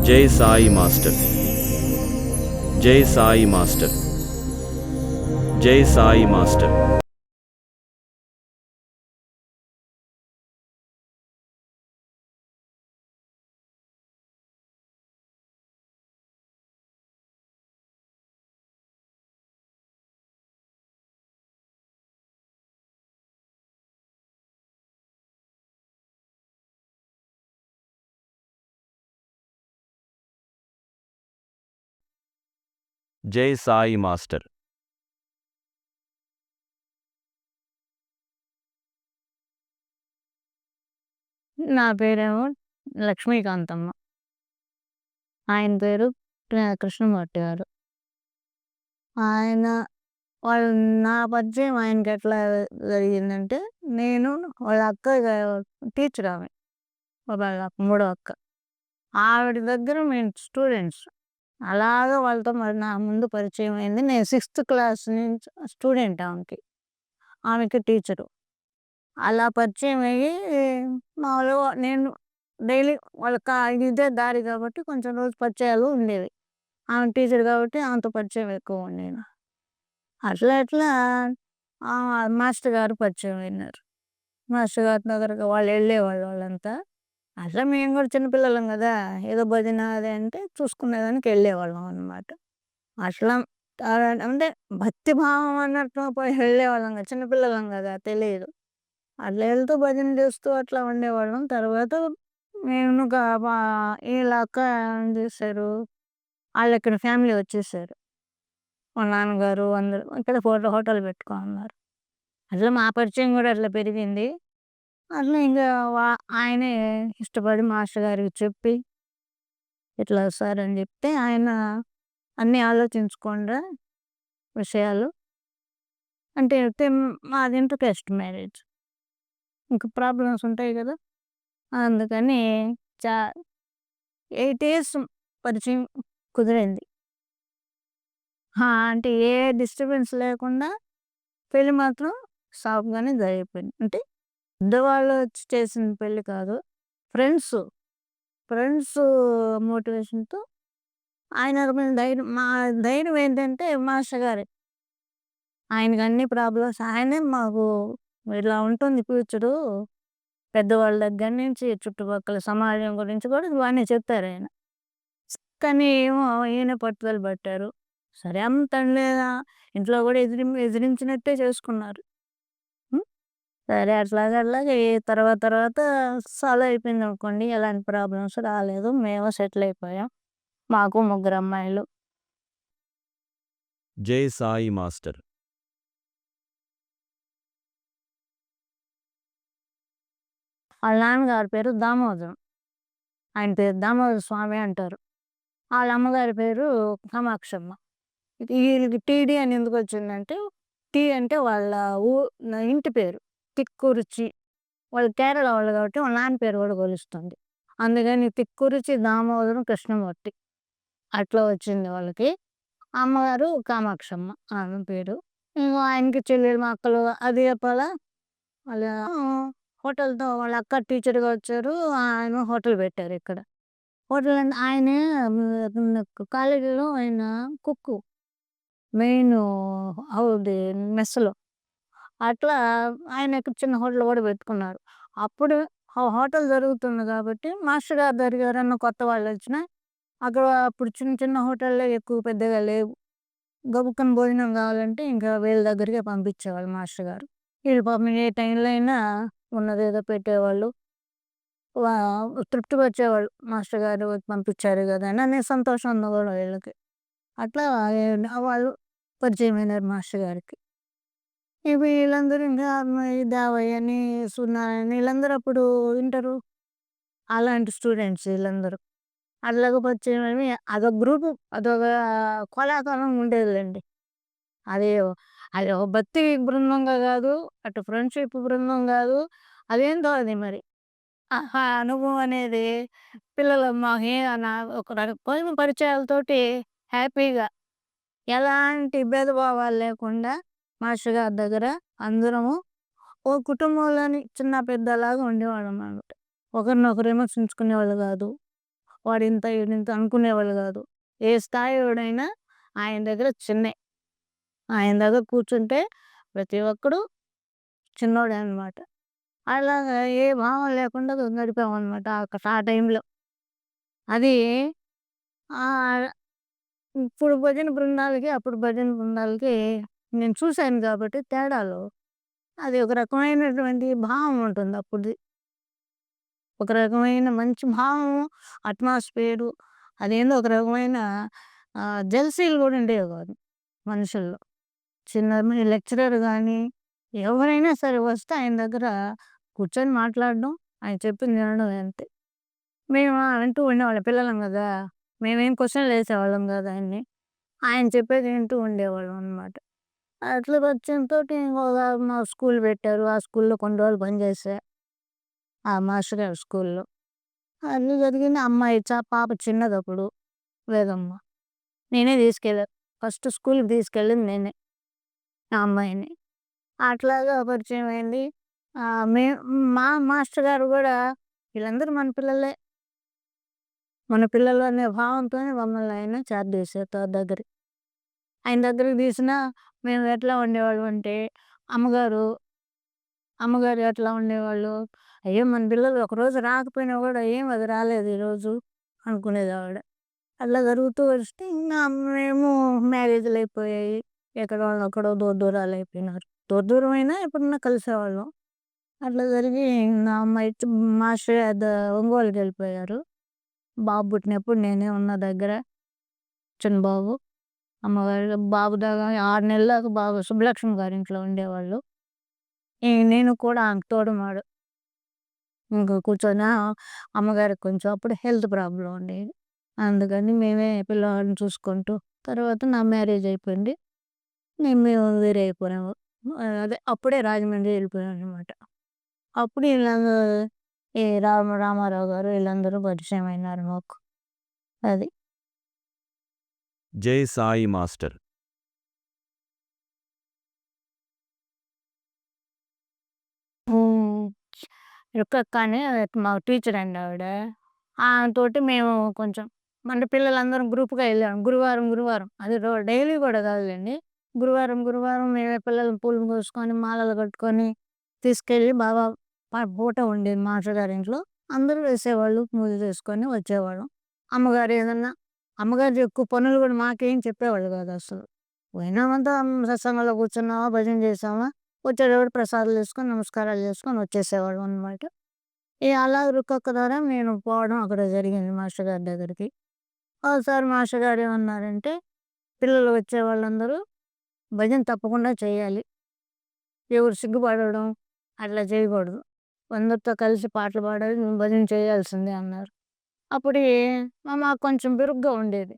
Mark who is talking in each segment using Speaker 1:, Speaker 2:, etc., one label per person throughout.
Speaker 1: జై సాయి మాస్టర్. జై సాయి మాస్టర్. జై సాయి మాస్టర్. జై సాయి మాస్టర్.
Speaker 2: నా పేరేమో లక్ష్మీకాంతమ్మ. ఆయన పేరు కృష్ణమూర్తి గారు. ఆయన వాళ్ళు నా పరిచయం ఆయనకెట్లా జరిగిందంటే, నేను వాళ్ళ అక్క టీచర్ ఆమె. వాళ్ళ మూడో అక్క. ఆవిడ దగ్గర మేము స్టూడెంట్స్. అలాగా వాళ్ళతో మరి నా ముందు పరిచయం అయింది. నేను 6th క్లాస్ నుంచి స్టూడెంట్ ఆమెకి. ఆమెకి టీచరు. అలా పరిచయం అయ్యి మామూలుగా నేను డైలీ వాళ్ళకి ఇదే దారి కాబట్టి కొంచెం రోజు పరిచయాలు ఉండేవి. ఆమె టీచర్ కాబట్టి ఆమెతో పరిచయం ఎక్కువ ఉండేది. అట్లా అట్లా మాస్టర్ గారు పరిచయం అయినారు. మాస్టర్ గారి దగ్గరకి వాళ్ళు వెళ్ళేవాళ్ళు వాళ్ళంతా. అట్లా మేము కూడా చిన్నపిల్లలం కదా, ఏదో భజన అదే అంటే చూసుకునేదానికి వెళ్ళేవాళ్ళం అనమాట. అట్లా అంటే భక్తి భావం అన్నట్టు పోయి వెళ్ళేవాళ్ళం కదా, చిన్నపిల్లలం కదా తెలియదు. అట్లా వెళ్తూ భజన చేస్తూ అట్లా ఉండేవాళ్ళం. తర్వాత నేను వీళ్ళ అక్క ఏం చేశారు, వాళ్ళు ఇక్కడ ఫ్యామిలీ వచ్చేసారు. మా నాన్నగారు అందరూ ఇక్కడ హోటల్ పెట్టుకున్నారు. అట్లా మా పరిచయం కూడా అట్లా పెరిగింది. అట్లా ఇంకా ఆయనే ఇష్టపడి మాస్టర్ గారికి చెప్పి ఇట్లా సార్ అని చెప్తే ఆయన అన్నీ ఆలోచించకుండా విషయాలు అంటే మాది ఇంటర్ కాస్ట్ మ్యారేజ్. ఇంకా ప్రాబ్లమ్స్ ఉంటాయి కదా, అందుకని చా 8 ఇయర్స్ పరిచయం కుదిరింది. అంటే ఏ డిస్టర్బెన్స్ లేకుండా పెళ్ళి మాత్రం సాఫ్ట్‌గానే జరిగిపోయింది. అంటే పెద్దవాళ్ళు వచ్చి చేసిన పెళ్ళి కాదు. ఫ్రెండ్స్, ఫ్రెండ్స్ మోటివేషన్‌తో ఆయన మీద ధైర్యం, మా ధైర్యం ఏంటంటే మాస్టర్ గారే. ఆయనకి అన్ని ప్రాబ్లమ్స్ ఆయనే మాకు ఇలా ఉంటుంది ఫ్యూచరు. పెద్దవాళ్ళ దగ్గర నుంచి చుట్టుపక్కల సమాజం గురించి కూడా బాగానే చెప్తారాయన. కానీ ఏమో ఈయన పట్టుదల పట్టారు. సరే లేదా ఇంట్లో కూడా ఎదిరించినట్టే చేసుకున్నారు. సరే అట్లాగా అట్లాగే తర్వాత తర్వాత సాల్వ్ అయిపోయిందనుకోండి. ఎలాంటి ప్రాబ్లమ్స్ రాలేదు. మేము సెటిల్ అయిపోయాం. మాకు 3 అమ్మాయిలు.
Speaker 1: జై సాయి మాస్టర్.
Speaker 2: వాళ్ళ నాన్నగారి పేరు దామోదరం. ఆయన పేరు దామోదర స్వామి అంటారు. వాళ్ళ అమ్మగారి పేరు కామాక్షమ్మ. వీళ్ళకి టీడీ అని ఎందుకు వచ్చిందంటే, టీ అంటే వాళ్ళ ఇంటి పేరు తిక్కురుచి. వాళ్ళు కేరళ వాళ్ళు కాబట్టి వాళ్ళ నాన్న పేరు కూడా కొలుస్తుంది. అందుకని తిక్కురుచి దామోదరం కృష్ణమూర్తి అట్లా వచ్చింది వాళ్ళకి. అమ్మగారు కామాక్షమ్మ ఆమె పేరు. ఇంకో ఆయనకి చెల్లెలు మా అక్కలు అది చెప్పాలా. వాళ్ళ హోటల్తో వాళ్ళ అక్క టీచర్గా వచ్చారు. ఆయన హోటల్ పెట్టారు ఇక్కడ. హోటల్ అంటే ఆయన కాలేజీలో ఆయన కుక్కు మెయిన్ అవుది మెస్సులో. అట్లా ఆయన ఇక్కడ చిన్న హోటల్ కూడా పెట్టుకున్నారు. అప్పుడు హోటల్ జరుగుతుంది కాబట్టి మాస్టర్ గారి దగ్గర ఎవరన్నా కొత్త వాళ్ళు వచ్చినా అక్కడ అప్పుడు చిన్న చిన్న హోటల్లో ఎక్కువ పెద్దగా లేవు. గబుక్కన భోజనం కావాలంటే ఇంకా వీళ్ళ దగ్గరికే పంపించేవాళ్ళు మాస్టర్ గారు. వీళ్ళు పాపం ఏ టైంలో అయినా ఉన్నదేదో పెట్టేవాళ్ళు. తృప్తిపరిచేవాళ్ళు. మాస్టర్ గారు పంపించారు కదా అని అనే సంతోషం ఉంది కూడా వీళ్ళకి. అట్లా వాళ్ళు పరిచయమైనారు మాస్టర్ గారికి. వీళ్ళందరూ ఇంకా ఈ దేవయ్య అని, సూర్యనారాయణ వీళ్ళందరూ అప్పుడు ఇంటరు అలాంటి స్టూడెంట్స్ వీళ్ళందరూ. అట్లాగా పరిచయమై అదొక గ్రూపు, అదొక కోలాహలం ఉండేదిలెండి. అది అది ఒక భక్తి బృందంగా కాదు, అటు ఫ్రెండ్‌షిప్ బృందం కాదు. అదేంటో అది మరి. అనుభవం అనేది పిల్లలు మాకు ఒక రకమైన పరిచయాలతోటి హ్యాపీగా ఎలాంటి భేదభావాలు లేకుండా మాస్టర్ గారి దగ్గర అందరము ఓ కుటుంబంలోని చిన్న పెద్దలాగా ఉండేవాళ్ళం అన్నమాట. ఒకరినొకరు విమర్శించుకునేవాళ్ళు కాదు. వాడింత, ఈడింత అనుకునేవాళ్ళు గాదు. ఏ స్థాయోడైనా ఆయన దగ్గర చిన్నే. ఆయన దగ్గర కూర్చుంటే ప్రతి ఒక్కడు చిన్నోడే అనమాట. అలాగా ఏ భావం లేకుండా గడిపామనమాట ఆ టైంలో. అది ఆహ్, ఇప్పుడు భజన బృందాలకి, అప్పుడు భజన బృందాలకి నేను చూసాను గాబట్టి తేడాలు. అది ఒక రకమైనటువంటి భావం ఉంటుంది అప్పుడుది. ఒక రకమైన మంచి భావం, అట్మాస్ఫియరు అదేందో ఒక రకమైన జెలసీలు గూడా ఉండేవి గాదు మనుషుల్లో. లెక్చరర్ గానీ, ఎవరైనా సరే వస్తే ఆయన దగ్గర కూర్చొని మాట్లాడడం, ఆయన చెప్పింది వినడం అంతే. మేము వింటూ ఉండేవాళ్ళం పిల్లలం గదా! మేమేం క్వెషన్‌లేసేవాళ్ళం గాదు ఆయన్ని. ఆయన చెప్పేది వింటూ ఉండేవాళ్ళం అనమాట. అట్లా పరిచయంతోటి మా స్కూల్ పెట్టారు. ఆ స్కూల్‌లో కొన్ని రోజులు పనిచేశా. ఆ మాస్టర్ గారి స్కూల్‌లో. అన్నీ జరిగింది. అమ్మాయి పాప చిన్నదప్పుడు వేదమ్మ. నేనే తీసుకెళ్ళా. ఫస్ట్ స్కూల్‌కి తీసుకెళ్ళింది నేనే ఆ అమ్మాయిని. అట్లాగా పరిచయం అయింది. మే మా మాస్టర్ గారు గూడా వీళ్ళందరూ మన పిల్లలే. మన పిల్లలు అనే భావంతోనే మమ్మల్ని ఆయన చార్జ్ చేశారు దగ్గరికి. ఆయన దగ్గరికి తీసినా మేము ఎట్లా ఉండేవాళ్ళం అంటే అమ్మగారు, అమ్మగారు ఎట్లా ఉండేవాళ్ళు, అయ్యో! మన పిల్లలు ఒకరోజు రాకపోయినా గూడా ఏం అది రాలేదు ఈరోజు అనుకునేదావిడ. అట్లా జరుగుతూ వస్తే ఇంగా మేము మ్యారేజ్‌లయిపోయాయి. ఎక్కడోళ్ళక్కడ దూరాలయిపోయినారు. దూరమైనా ఎప్పుడన్నా కలిసేవాళ్ళం. అట్లా జరిగి నా అమ్మాయి మాస్టర్ ఒంగోలుకెళ్ళిపోయారు. బాబు పుట్టినప్పుడు నేనే ఉన్నా దగ్గర. చిన్న బాబు. అమ్మగారు బాబు దాకా 6 నెలల దాకా బాబు సుబ్బలక్ష్మి గారింట్లో ఉండేవాళ్ళు. నేను కూడా ఆమెకు తోడుమాడు. ఇంక కూర్చొని అమ్మగారికి కొంచెం అప్పుడు హెల్త్ ప్రాబ్లమ్ ఉండేది. అందుకని మేమే పిల్లవాడిని చూసుకుంటూ తర్వాత నా మ్యారేజ్ అయిపోయింది. మేము వేరే అయిపోయాము. అదే అప్పుడే రాజమండ్రి వెళ్ళిపోయామనమాట. అప్పుడు ఈ రామారావు గారు వీళ్ళందరూ పరిచయం అయినారు మాకు. అది.
Speaker 1: జై సాయి మాస్టర్.
Speaker 2: హ్మ్. రుక్కక్క అని మా టీచర్ అండి ఆవిడ. ఆమెతోటి మేము కొంచెం అంటే పిల్లలందరం గ్రూప్‌గా ఎళ్ళాం. గురువారం అది డైలీ గూడా గాదులెండి. గురువారం మేమే పిల్లలు పూలు కోసుకొని, మాలలు కట్టుకొని తీసుకెళ్ళి బాగా పూట ఉండేది మాస్టర్ గారింట్లో. అందరూ వేసేవాళ్ళు. పూజ చేసుకొని వచ్చేవాళ్ళం. అమ్మగారు ఏదన్నా అమ్మగారు ఎక్కువ పనులు గూడా మాకేం చెప్పేవాళ్ళు గాదసలు. పోయినామంతా సత్సంగంలో కూర్చున్నామా, భజన చేసామా, వచ్చేటప్పుడు ప్రసాదాలు తీసుకొని, నమస్కారాలు చేసుకొని వచ్చేసేవాళ్ళం అనమాట. అలా రుక్కక్క ద్వారా నేను పోవడం అక్కడ జరిగింది మాస్టర్ గారి దగ్గరికి. ఒకసారి మాస్టర్ గారు ఏమన్నారంటే, పిల్లలు వచ్చే వాళ్ళందరూ భజన తప్పకుండా చేయాలి. ఎవరు సిగ్గుపడడం అట్లా చేయకూడదు. అందరితో కలిసి పాటలు పాడాలి, నువ్వు భజన చేయాల్సిందే అన్నారు. అప్పటికి మాకు కొంచెం బిరుగ్గా ఉండేది.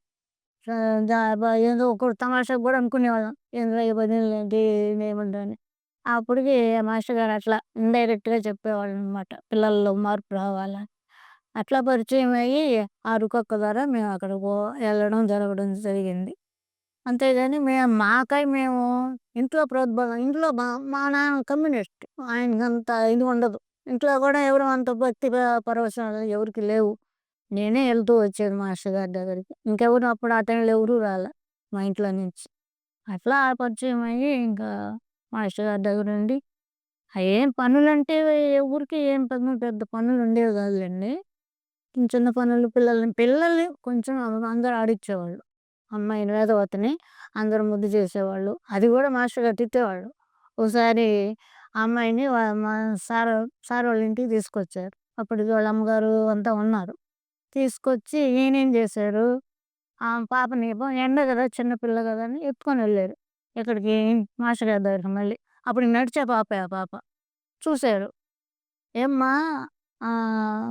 Speaker 2: ఏదో ఒకడు తమాషాగా కూడా అనుకునేవాళ్ళం. ఏందిరా ఈ భజనలేంటి ఇవేముండని. అప్పటికి మాస్టర్ గారు అట్లా ఇండైరెక్ట్‌గా చెప్పేవాళ్ళనమాట. పిల్లల్లో మార్పు రావాలని. అట్లా పరిచయం అయ్యి ఆ రుకక్క ద్వారా మేము అక్కడికి వెళ్ళడం జరగడం జరిగింది. అంతేగాని మేము ఇంట్లో ప్రోద్బలం ఇంట్లో మా నాన్న కమ్యూనిస్ట్. ఆయనకంత ఇది ఉండదు. ఇంట్లో కూడా ఎవరు అంత భక్తి పరవశనాలు ఎవరికీ లేవు. నేనే వెళ్తూ వచ్చేది మాస్టర్ గారి దగ్గరికి. ఇంకెవరు అప్పుడు ఆ టైంలో ఎవరు రాలే మా ఇంట్లో నుంచి. అట్లా పరిచయం అయ్యి ఇంకా మాస్టర్ గారి దగ్గరుండి ఏం పనులంటే ఊరికే ఏం పనులు పెద్ద పనులు ఉండేవి కాదులెండి. చిన్న చిన్న పనులు పిల్లల్ని కొంచెం అందరూ ఆడిచ్చేవాళ్ళు. అమ్మాయిని వేదవతిని అందరూ ముద్దు చేసేవాళ్ళు. అది కూడా మాస్టర్ గారు తిట్టేవాళ్ళు. ఓసారి ఆ అమ్మాయిని మా సార్ వాళ్ళ ఇంటికి తీసుకొచ్చారు. అప్పటికి వాళ్ళ అమ్మగారు అంతా ఉన్నారు. తీసుకొచ్చి ఈయనేం చేశారు, ఆ పాపని ఎండ కదా చిన్న పిల్ల కదా అని ఎత్తుకొని వెళ్ళారు. ఎక్కడికి మాస్టర్ గారి దగ్గరికి మళ్ళీ. అప్పుడు నడిచే పాపే ఆ పాప. చూసారు. "ఏమ్మా ఆహ్,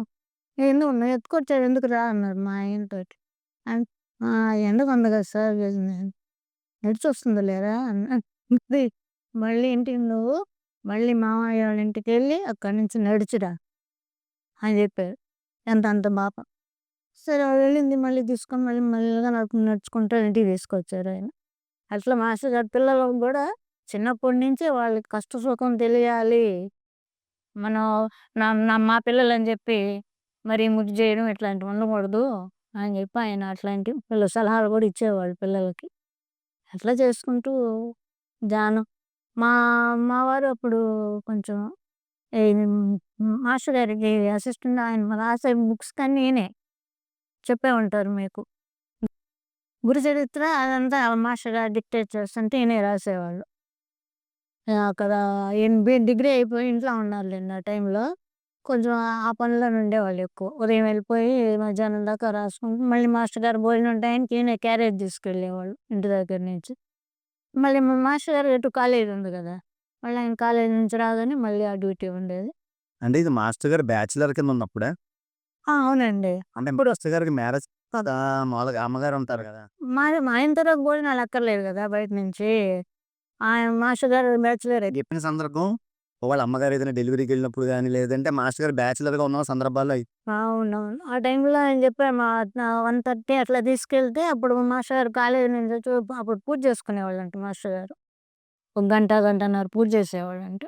Speaker 2: నువ్వు ఎత్తుకొచ్చావు ఎందుకురా" అన్నారు మా ఆయనతోటి. అన్ ఎండగుంది కదా సార్ నడిచొస్తుంది లేరా అన్నా. "ఇది మళ్ళీ ఇంటికి నువ్వు మళ్ళీ మామయ్య వాళ్ళ ఇంటికెళ్ళి అక్కడి నుంచి నడిచిరా" అని చెప్పారు. అంత పాప. సరే వెళ్ళింది మళ్ళీ తీసుకొని మళ్ళీ మెల్లగా నడుచుకుంటూ ఇంటికి తీసుకొచ్చారాయన. అట్లా మాస్టర్ గారు పిల్లలకు గూడా చిన్నప్పటి నుంచే వాళ్ళకి కష్ట సుఖం తెలియాలి. మనం మా పిల్లలని జెప్పి మరి ముద్దు చేయడం ఇట్లాంటివి ఉండకూడదు అని చెప్పి ఆయన అట్లాంటి సలహాలు కూడా ఇచ్చేవాళ్ళు పిల్లలకి. అట్లా చేసుకుంటూ జానం మా మా వారు అప్పుడు కొంచెం ఈ మాస్టర్ గారికి అసిస్టెంట్ ఆయన రాసే బుక్స్ కన్నీ ఈయనే చెప్పే ఉంటారు మీకు. గురు చరిత్ర అదంతా మాస్టర్ గారు డిక్టేట్ చేస్తుంటే ఈయనే రాసేవాళ్ళు. అక్కడ ఈయన డిగ్రీ అయిపోయి ఇంట్లో ఉన్నారులెండి ఆ టైంలో. కొంచెం ఆ పనిలోనే ఉండేవాళ్ళు ఎక్కువ. ఉదయం వెళ్ళిపోయి మధ్యాహ్నం దాకా రాసుకుంటూ మళ్ళీ మాస్టర్ గారు భోజనం టైంకి ఈయనే క్యారేజ్ తీసుకెళ్ళేవాళ్ళు ఇంటి దగ్గర నుంచి. మళ్ళీ మా మాస్టర్ గారు ఎటు కాలేజీ ఉంది కదా! మళ్ళీ ఆయన కాలేజీ నుంచి రాగానే మళ్ళీ ఆ డ్యూటీ ఉండేది.
Speaker 3: అంటే ఇది మాస్టర్ గారు బ్యాచిలర్ కింద ఉన్నప్పుడా?
Speaker 2: అవునండి.
Speaker 3: అంటే మాస్టర్ గారికి మ్యారేజ్ కదా! మామూలుగా అమ్మగారు ఉంటారు కదా!
Speaker 2: మా ఆయన తర్వాత భోజనాలు అక్కర్లేదు కదా బయట నుంచి. ఆయన మాస్టర్ గారు బ్యాచిలరే.
Speaker 3: చెప్పిన సందర్భం ఒకవేళ అమ్మగారు ఏదైనా డెలివరీకి వెళ్ళినప్పుడు కానీ లేదంటే మాస్టర్ గారు బ్యాచిలర్గా ఉన్న సందర్భాల్లో
Speaker 2: అవునవును. ఆ టైంలో ఆయన చెప్పారు 1:30 అట్లా తీసుకెళ్తే అప్పుడు మాస్టర్ గారు కాలేజీ నుంచి వచ్చి అప్పుడు పూజ చేసుకునేవాళ్ళంట మాస్టర్ గారు. ఒక గంట, గంటన్నర పూజ చేసేవాళ్ళంట.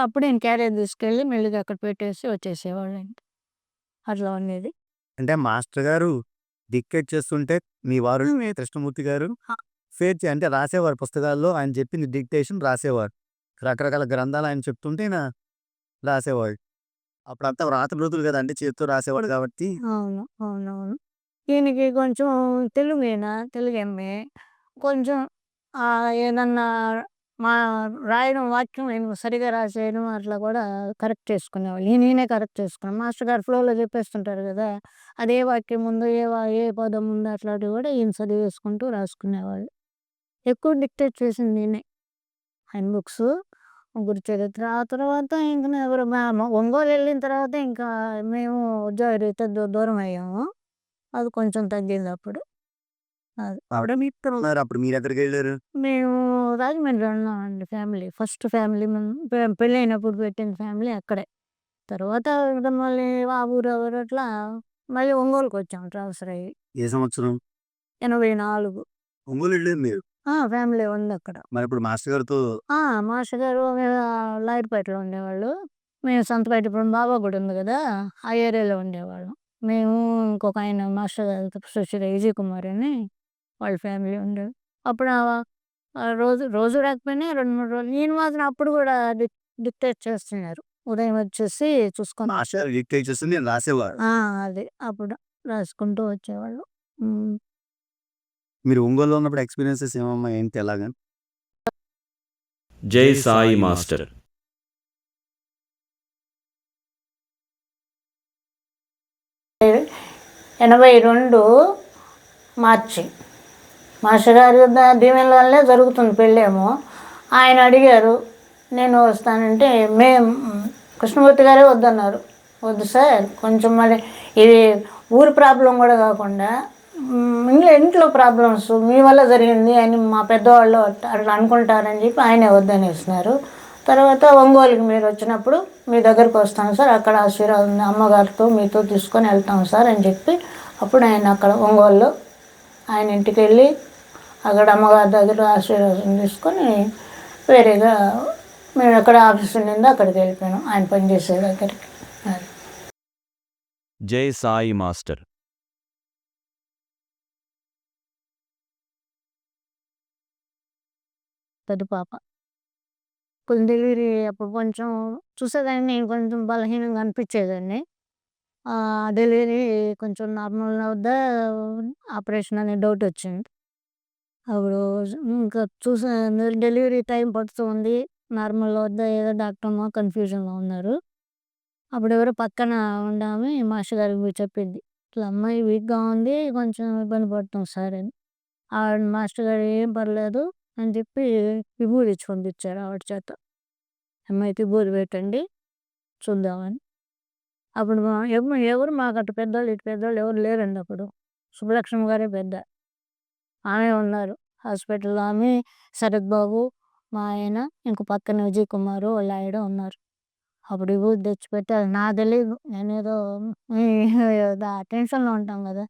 Speaker 2: అప్పుడు ఈయన క్యారేజ్ తీసుకెళ్ళి మెల్లిగా అక్కడ పెట్టేసి వచ్చేసేవాళ్ళంట. అట్లా ఉండేది.
Speaker 3: అంటే మాస్టర్ గారు డిక్టేట్ చేస్తుంటే మీ వారు కృష్ణమూర్తి గారు అంటే రాసేవారు పుస్తకాల్లో ఆయన చెప్పింది డిక్టేషన్ రాసేవారు. రకరకాల గ్రంథాలు ఆయన చెప్తుంటే ఈయన రాసేవాడు. అప్పుడంతా వ్రాత బృతులు కదండి చేత్తో రాసేవాడు కాబట్టి.
Speaker 2: అవును. అవునవును. ఈయనకి కొంచెం తెలుగు ఎంఏ. కొంచెం ఏదన్నా మా రాయడం వాక్యం ఈయన సరిగ్గా రాసేయడం అట్లా కూడా కరెక్ట్ చేసుకునేవాళ్ళు. ఈయనే కరెక్ట్ చేసుకున్నాడు. మాస్టర్ గారు ఫ్లోలో చెప్పేస్తుంటారు కదా! అదే వాక్యం ఉందో ఏ పదం ఉందో అట్లాంటివి కూడా ఈయన చదివేసుకుంటూ రాసుకునేవాళ్ళు. ఎక్కువ డిక్టేట్ చేసింది ఈయనే. ఆయన బుక్స్. గురు చరిత్ర. ఆ తర్వాత ఇంక ఎవరు ఒంగోలు వెళ్ళిన తర్వాత ఇంకా మేము ఉద్యోగరీత్యా దూరం అయ్యాము. అది కొంచెం తగ్గింది అప్పుడు. అది.
Speaker 3: ఆవిడ మీతో ఉన్నారు. అప్పుడు మీరు ఎక్కడికి వెళ్ళారు?
Speaker 2: మేము రాజమండ్రిలో ఉన్నామండి ఫ్యామిలీ. ఫస్ట్ ఫ్యామిలీ పెళ్ళైనప్పుడు పెట్టిన ఫ్యామిలీ అక్కడే. తర్వాత ఇంకా మళ్ళీ ఆ ఊరు అట్లా మళ్ళీ ఒంగోలుకి వచ్చాం ట్రాన్స్ఫర్ అయ్యి.
Speaker 3: ఏ సంవత్సరం?
Speaker 2: 84.
Speaker 3: ఒంగోలు వెళ్ళారు మీరు.
Speaker 2: ఫ్యామిలీ ఉంది అక్కడ.
Speaker 3: మరి ఇప్పుడు మాస్టర్ గారితో
Speaker 2: మాస్టర్ గారు లాయర్పేటలో ఉండేవాళ్ళు. మేము సంతపేట ఇప్పుడు బాబా గుడి ఉంది కదా! ఆ ఏరియాలో ఉండేవాళ్ళం. మేము ఇంకొక ఆయన మాస్టర్ గారు సుశ్రీ విజయ్ కుమార్ అని వాళ్ళ ఫ్యామిలీ ఉండేది. అప్పుడు రోజు రోజు రాకపోయినా 2, 3 రోజులు ఈయన మాత్రం అప్పుడు కూడా డిక్టేట్ చేస్తున్నారు. ఉదయం వచ్చేసి చూసుకొని
Speaker 3: మాస్టర్ గారు డిక్టేట్ చేస్తే నేను రాసేవారు.
Speaker 2: అది అప్పుడు రాసుకుంటూ వచ్చేవాళ్ళు.
Speaker 3: మీరు ఒంగోలులో ఉన్నప్పుడు ఎక్స్పీరియన్సెస్ ఏమమ్మా ఏంటి ఎలాగా?
Speaker 1: జై సాయి మాస్టర్.
Speaker 2: ఎనభై 82 మార్చి. మాస్టర్ గారి దీవెన వల్లే జరుగుతుంది పెళ్ళేమో. ఆయన అడిగారు నేను వస్తానంటే కృష్ణమూర్తి గారే వద్దన్నారు. వద్దు సార్ కొంచెం మరి ఇది ఊరి ప్రాబ్లం కూడా కాకుండా ఇంట్లో ప్రాబ్లమ్స్ మీ వల్ల జరిగింది అని మా పెద్దవాళ్ళు అట్లా అనుకుంటారని చెప్పి ఆయనే వద్దనేసినారు. తర్వాత ఒంగోలుకి మీరు వచ్చినప్పుడు మీ దగ్గరకు వస్తాను సార్, అక్కడ ఆశీర్వాదం అమ్మగారితో మీతో తీసుకొని వెళ్తాం సార్ అని చెప్పి అప్పుడు ఆయన అక్కడ ఒంగోలులో ఆయన ఇంటికి వెళ్ళి అక్కడ అమ్మగారి దగ్గర ఆశీర్వాదం తీసుకొని వేరేగా మేము ఎక్కడ ఆఫీస్ ఉండిందో అక్కడికి వెళ్ళిపోయాను ఆయన పనిచేసే దగ్గరికి.
Speaker 1: జై సాయి మాస్టర్.
Speaker 2: పెద్ద పాప కొంచెం డెలివరీ అప్పుడు కొంచెం చూసేదాన్ని నేను కొంచెం బలహీనంగా అనిపించేదాన్ని. డెలివరీ కొంచెం నార్మల్ అవుద్దా ఆపరేషన్ అనే డౌట్ వచ్చింది. అప్పుడు ఇంకా డెలివరీ టైం పడుతుంది నార్మల్ అవుద్దా ఏదో డాక్టర్ కన్ఫ్యూజన్లో ఉన్నారు. అప్పుడు ఎవరో పక్కన ఉండామే మాస్టర్ గారికి పోయి చెప్పింది ఇట్లా అమ్మాయి వీక్గా ఉంది కొంచెం ఇబ్బంది పడుతుంది సార్ అని. ఆవిడ మాస్టర్ గారు ఏం పర్లేదు అని చెప్పి విభూది ఇచ్చి పంపించారు ఆవిడ చేత. అమ్మాయికి విభూది పెట్టండి చూద్దామని. అప్పుడు ఎవరు మాకు అటు పెద్దోళ్ళు ఇటు పెద్దోళ్ళు ఎవరు లేరండి అప్పుడు. సుబ్బలక్ష్మి గారే పెద్ద. ఆమె ఉన్నారు హాస్పిటల్లో. ఆమె శరత్ బాబు మా ఆయన ఇంకో పక్కన విజయ్ కుమార్ వాళ్ళ ఆయన ఉన్నారు. అప్పుడు విభూది తెచ్చిపెట్టి అది నాకు తెలియదు. నేనేదో టెన్షన్లో ఉంటాం కదా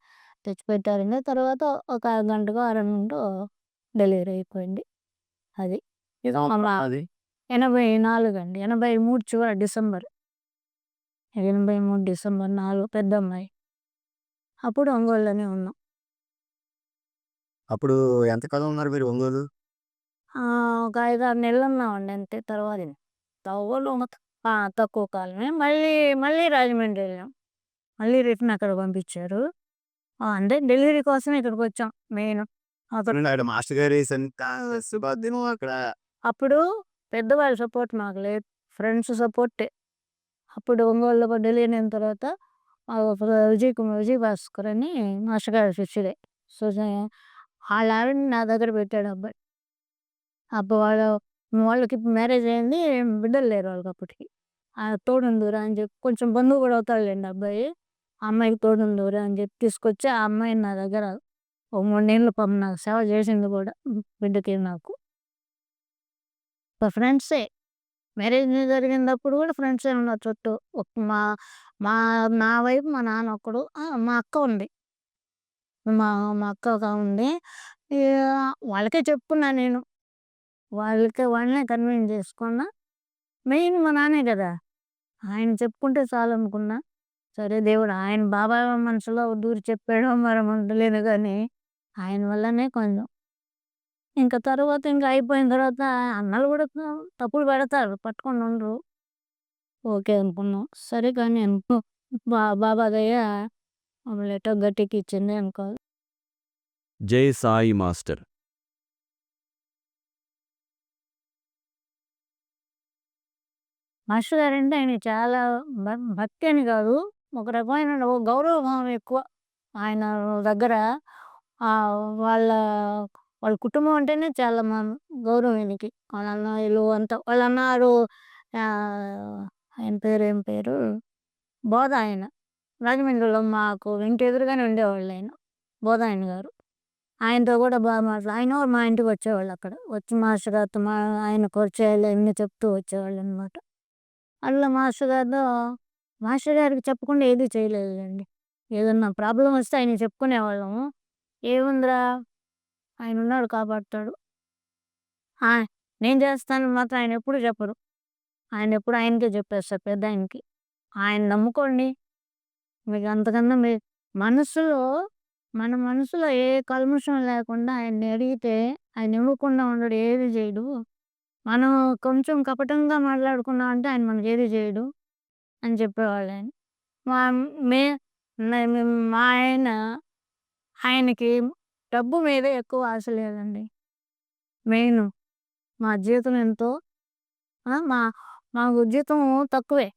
Speaker 2: తెచ్చిపెట్టారండి. తర్వాత ఒక గంటకో అరగంటో డెలివరీ అయిపోయింది. అది 84 అండి. 83 చివరి డిసెంబర్. 83 డిసెంబర్ 4 పెద్దమ్మాయి. అప్పుడు ఒంగోలులోనే ఉన్నాం.
Speaker 3: అప్పుడు ఎంతకాలం ఉన్నారు మీరు ఒంగోలు?
Speaker 2: ఒక 5, 6 నెలలు ఉన్నామండి అంతే. తర్వాత ఒంగోలు తక్కువ కాలమే. మళ్ళీ రాజమండ్రి వెళ్ళాం. మళ్ళీ రిటర్న్ అక్కడ పంపించారు. అంటే డెలివరీ కోసమే ఇక్కడికొచ్చాం మెయిన్.
Speaker 3: ఆడ మాస్టర్ గారి అక్కడ
Speaker 2: అప్పుడు పెద్దవాళ్ళ సపోర్ట్ మాకు లేదు. ఫ్రెండ్స్ సపోర్టే. అప్పుడు ఒంగోలులో డెలివరీ అయిన తర్వాత విజయ్ భాస్కర్ అని మాస్టర్ గారి శిష్యుడే. సో, వాళ్ళ ఆవిడని నా దగ్గర పెట్టాడు అబ్బాయి. అప్పుడు వాళ్ళకి మ్యారేజ్ అయింది. బిడ్డలు లేరు వాళ్ళకి అప్పటికి. తోడుందురా అని చెప్పి కొంచెం బంధువు కూడా అవుతాడులేండి అబ్బాయి. ఆ అమ్మాయికి తోడుందురా అని చెప్పి తీసుకొచ్చి ఆ అమ్మాయిని నా దగ్గర ఒక 3 నెలలు నాకు సేవ చేసింది కూడా బిడ్డకి నాకు. ఫ్రెండ్సే. మ్యారేజ్ జరిగినప్పుడు కూడా ఫ్రెండ్సే ఉన్నారు చుట్టూ. మా మా నా వైపు మా నాన్న ఒక్కడు. మా అక్క ఉంది. మా మా అక్క ఒక ఉంది. వాళ్ళకే చెప్పుకున్నా నేను. వాళ్ళనే కన్విన్స్ చేసుకున్నా. మెయిన్ మా నాన్నే కదా! ఆయన చెప్పుకుంటే చాలనుకున్నా. సరే దేవుడు ఆయన బాబా మనసులో దూరి చెప్పాడో మరి ఉండలేదు కానీ ఆయన వల్లనే కొంచెం. ఇంకా తర్వాత అయిపోయిన తర్వాత అన్నలు కూడా తప్పులు పెడతారు. పట్టుకొని ఉండరు. ఓకే అనుకున్నాం. సరే కానీ బాబా దయ మమ్మల్ని ఎటో గట్టెక్కిచ్చింది అనుకోవాలి.
Speaker 1: జై సాయి మాస్టర్.
Speaker 2: మాస్టర్ గారంటే ఆయన చాలా భక్తి అని కాదు, ఒక రకమైన గౌరవభావం ఎక్కువ ఆయన దగ్గర. వాళ్ళ వాళ్ళ కుటుంబం అంటేనే చాలా గౌరవం ఈయనకి. వాళ్ళ అన్నయ్యలు అంతా వాళ్ళ అన్నారు. ఆయన పేరు ఏం పేరు బోధ ఆయన. రాజమండ్రిలో మాకు ఇంటి ఎదురుగానే ఉండేవాళ్ళు ఆయన. బోధ ఆయన గారు. ఆయనతో కూడా బాగా ఆయన మా ఇంటికి వచ్చేవాళ్ళు. అక్కడ వచ్చి మాస్టర్ గారితో ఆయన పరిచయాలు అన్నీ చెప్తూ వచ్చేవాళ్ళు అనమాట. అట్లా మాస్టర్ గారికి చెప్పకుండా ఏది చేయలేదండి. ఏదన్నా ప్రాబ్లం వస్తే ఆయనకి చెప్పుకునేవాళ్ళము. ఏముందిరా ఆయన ఉన్నాడు కాపాడుతాడు. నేను చేస్తాను మాత్రం ఆయన ఎప్పుడు చెప్పరు. ఆయన ఎప్పుడు ఆయనకే చెప్పేస్తారు పెద్ద ఆయనకి. ఆయన నమ్ముకోండి. మీకు అంతకన్నా మన మనసులో ఏ కల్మషం లేకుండా ఆయన్ని అడిగితే ఆయన ఇవ్వకుండా ఉండడు, ఏది చేయడు. మనం కొంచెం కపటంగా మాట్లాడుకున్నాం అంటే ఆయన మనకి ఏది చేయడు అని చెప్పేవాళ్ళు ఆయన. మా మే మా ఆయనకి డబ్బు మీద ఎక్కువ ఆశ లేదండి. మెయిన్ మా జీతం ఎంతో మాకు జీతం తక్కువే.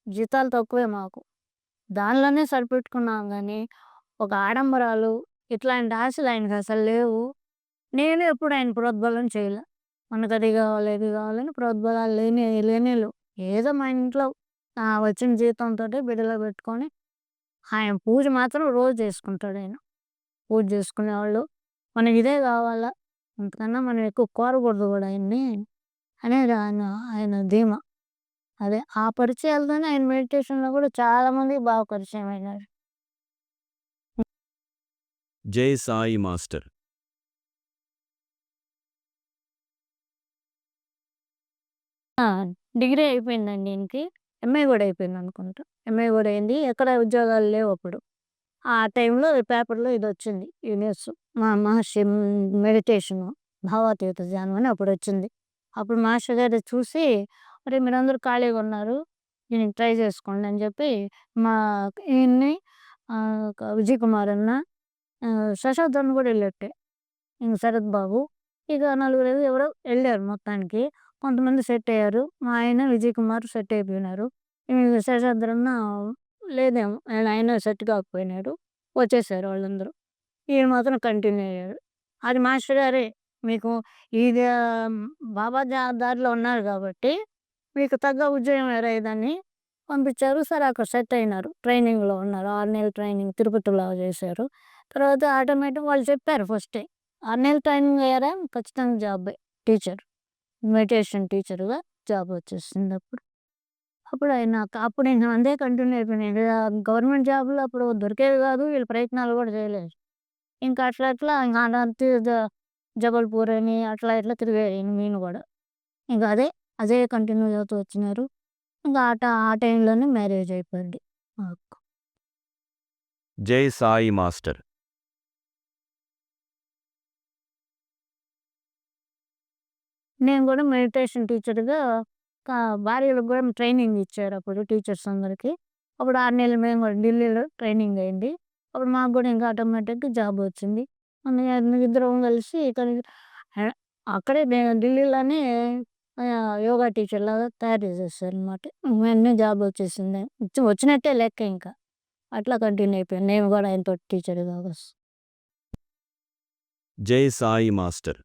Speaker 2: జీతాలు తక్కువే మాకు. దానిలోనే సరిపెట్టుకున్నాం కానీ ఒక ఆడంబరాలు ఇట్లాంటి ఆశలు ఆయనకి అసలు లేవు. నేను ఎప్పుడు ఆయన ప్రోద్బలం చేయలే. మనకు అది కావాలి ఇది కావాలని ప్రోద్బలాలు లేనే లేవు. ఏదో మా ఇంట్లో వచ్చిన జీతంతో బిడ్డలో పెట్టుకొని ఆయన పూజ మాత్రం రోజు చేసుకుంటాడు ఆయన. పూజ చేసుకునేవాళ్ళు మనకి ఇదే కావాలా, అంతకన్నా మనం ఎక్కువ కోరకూడదు కూడా ఆయన్ని అనేది ఆయన ధీమా. అదే ఆ పరిచయాలతోనే ఆయన మెడిటేషన్లో కూడా చాలా మంది బాగా పరిచయం అయినారు.
Speaker 1: జై సాయి మాస్టర్.
Speaker 2: డిగ్రీ అయిపోయిందండి ఈయనకి. ఎంఏ కూడా అయిపోయింది అనుకుంటా. ఎంఏ కూడా అయింది. ఎక్కడ ఉద్యోగాలు లేవు అప్పుడు. ఆ టైంలో పేపర్లో ఇది వచ్చింది ఈ న్యూస్. మహర్షి మెడిటేషను భావాతీత ధ్యానం అని అప్పుడు వచ్చింది. అప్పుడు మాస్టర్ గారు చూసి మరి మీరందరూ ఖాళీగా ఉన్నారు, దీనికి ట్రై చేసుకోండి అని చెప్పి ఈయన్ని విజయ్ కుమార్ అన్న, శశాద్రన్ కూడా వెళ్ళట్టే, ఇంక శరత్ బాబు, ఇక 4 ఎవరో వెళ్ళారు మొత్తానికి. కొంతమంది సెట్ అయ్యారు. మా ఆయన విజయ్ కుమార్ సెట్ అయిపోయినారు. శేషాద్రన్న లేదేమో, ఆయన సెట్ కాకపోయినాడు. వచ్చేసారు వాళ్ళందరూ. ఈయన మాత్రం కంటిన్యూ అయ్యాడు. అది మాస్టర్ గారే మీకు ఇది బాబా దారిలో ఉన్నారు కాబట్టి మీకు తగ్గ ఉద్యోగం ఏదని పంపించారు. సరే అక్కడ సెట్ అయినారు. ట్రైనింగ్లో ఉన్నారు. 6 నెలలు ట్రైనింగ్ తిరుపతిలో చేశారు. తర్వాత ఆటోమేటిక్ వాళ్ళు చెప్పారు ఫస్టే 6 నెలలు ట్రైనింగ్ అయ్యారా ఖచ్చితంగా జాబ్ టీచర్, మెడిటేషన్ టీచర్గా జాబ్ వచ్చేసింది. అప్పుడు అప్పుడు నేను అందే కంటిన్యూ అయిపోయినాయి. గవర్నమెంట్ జాబ్లో అప్పుడు దొరికేది కాదు, వీళ్ళు ప్రయత్నాలు కూడా చేయలేదు. ఇంకా అట్లా జబల్పూర్ అని అట్లా ఇట్లా తిరిగాను నేను కూడా. ఇంకా అదే కంటిన్యూ అవుతూ వచ్చినారు. ఇంకా ఆ టైంలోనే మ్యారేజ్ అయిపోయింది మాకు.
Speaker 1: జై సాయి మాస్టర్.
Speaker 2: నేను కూడా మెడిటేషన్ టీచర్‌గా భార్యలకు కూడా ట్రైనింగ్ ఇచ్చారు అప్పుడు టీచర్స్ అందరికి. అప్పుడు 6 నెలలు మేము కూడా ఢిల్లీలో ట్రైనింగ్ అయింది. అప్పుడు మాకు కూడా ఇంకా ఆటోమేటిక్‌గా జాబ్ వచ్చింది. ఇద్దరం కలిసి ఇక్కడ ఆహ్, అక్కడే ఢిల్లీలోనే యోగా టీచర్‌లాగా తయారు చేసేసారనమాట. వెంటనే జాబ్ వచ్చేసింది. వచ్చినట్టే లెక్క ఇంకా. అట్లా కంటిన్యూ అయిపోయాను. నేను కూడా ఆయనతోటి టీచర్‌గా
Speaker 1: జై సాయి మాస్టర్.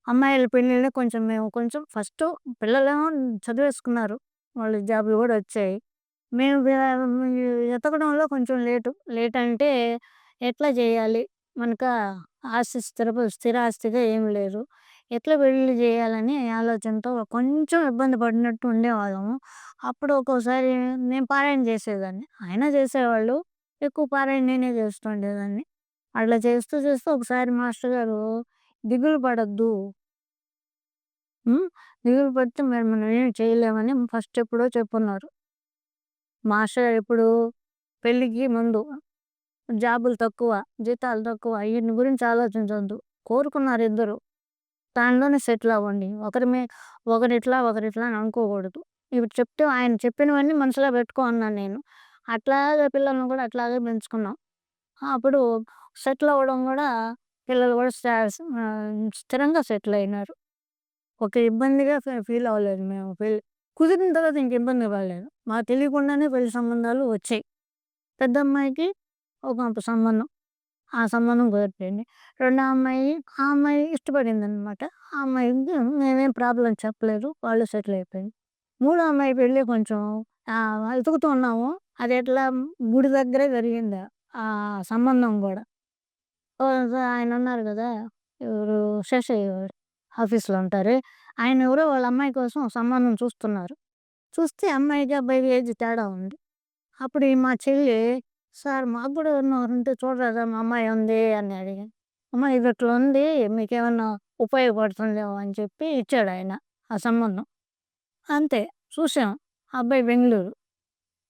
Speaker 2: అమ్మాయిల పెళ్ళిళ్ళే కొంచెం మేము కొంచెం ఫస్టు పిల్లలేమో చదివేసుకున్నారు. వాళ్ళకి జాబ్‌లు గూడా వచ్చాయి. మేము ఎతకడంలో కొంచెం లేటు. లేటంటే ఎట్లా జేయాలి? మనకా ఆస్తి స్థిరాస్తిగా ఏమి లేదు. ఎట్లా పెళ్లి జేయాలని ఆలోచనతో కొంచెం ఇబ్బంది పడినట్టు ఉండేవాళ్ళము. అప్పుడు ఒక్కోసారి నేను పారాయణ జేసేదాన్ని. ఆయన జేసేవాళ్ళు. ఎక్కువ పారాయణ నేనే జేస్తూ ఉండేదాన్ని. అట్లా చేస్తూ చేస్తూ ఒకసారి మాస్టర్ గారు దిగులు పడొద్దు. హ్మ్. దిగులు పడితే మరి మనం ఏమి చేయలేమని ఫస్ట్ ఎప్పుడో చెప్పున్నారు. మాస్టర్ గారు ఎప్పుడు పెళ్ళికి ముందు జాబులు తక్కువ, జీతాలు తక్కువ ఈటిని గురించి ఆలోచించొద్దు. కోరుకున్నారు ఇద్దరు. దానిలోనే సెటిల్ అవ్వండి. ఒకరిట్లా అని అనుకోకూడదు. ఇప్పుడు చెప్తే ఆయన చెప్పినవన్నీ మనసులో పెట్టుకో అన్నాను నేను. అట్లాగే పిల్లల్ని కూడా అట్లాగే పెంచుకున్నాం. అప్పుడు సెటిల్ అవ్వడం కూడా పిల్లలు కూడా స్థిరంగా సెటిల్ అయినారు. ఒక ఇబ్బందిగా ఫీల్ అవ్వలేదు మేము. కుదిరిన తర్వాత ఇంక ఇబ్బంది పడలేదు. మాకు తెలియకుండానే పెళ్లి సంబంధాలు వచ్చాయి. పెద్దమ్మాయికి ఒక సంబంధం. ఆ సంబంధం కుదిరిపోయింది. రెండో అమ్మాయి, ఆ అమ్మాయి ఇష్టపడిందనమాట. ఆ అమ్మాయికి మేమేం ప్రాబ్లమ్ చెప్పలేదు. వాళ్ళు సెటిల్ అయిపోయింది. మూడో అమ్మాయి పెళ్లి కొంచెం వెతుకుతూ ఉన్నాము. అది ఎట్లా గుడి దగ్గరే జరిగింది. ఆ సంబంధం గూడా. ఆయన ఉన్నారు గదా! ఎవరు శేషయ్య గారు ఆఫీస్‌లో ఉంటారే. ఆయన ఎవరో వాళ్ళ అమ్మాయి కోసం సంబంధం చూస్తున్నారు. చూస్తే అమ్మాయికి, అబ్బాయికి ఏజ్ తేడా ఉంది. అప్పుడు మా చెల్లి "సార్ మాకు గూడా ఎవరైనా ఉంటే చూడరాదా? మా అమ్మాయి ఉంది" అని అడిగింది. "అమ్మ ఇది ఇట్లా ఉంది. మీకేమన్నా ఉపయోగపడుతుందేమో" అని చెప్పి ఇచ్చాడాయన ఆ సంబంధం. అంతే చూసాం. ఆ అబ్బాయి బెంగుళూరు.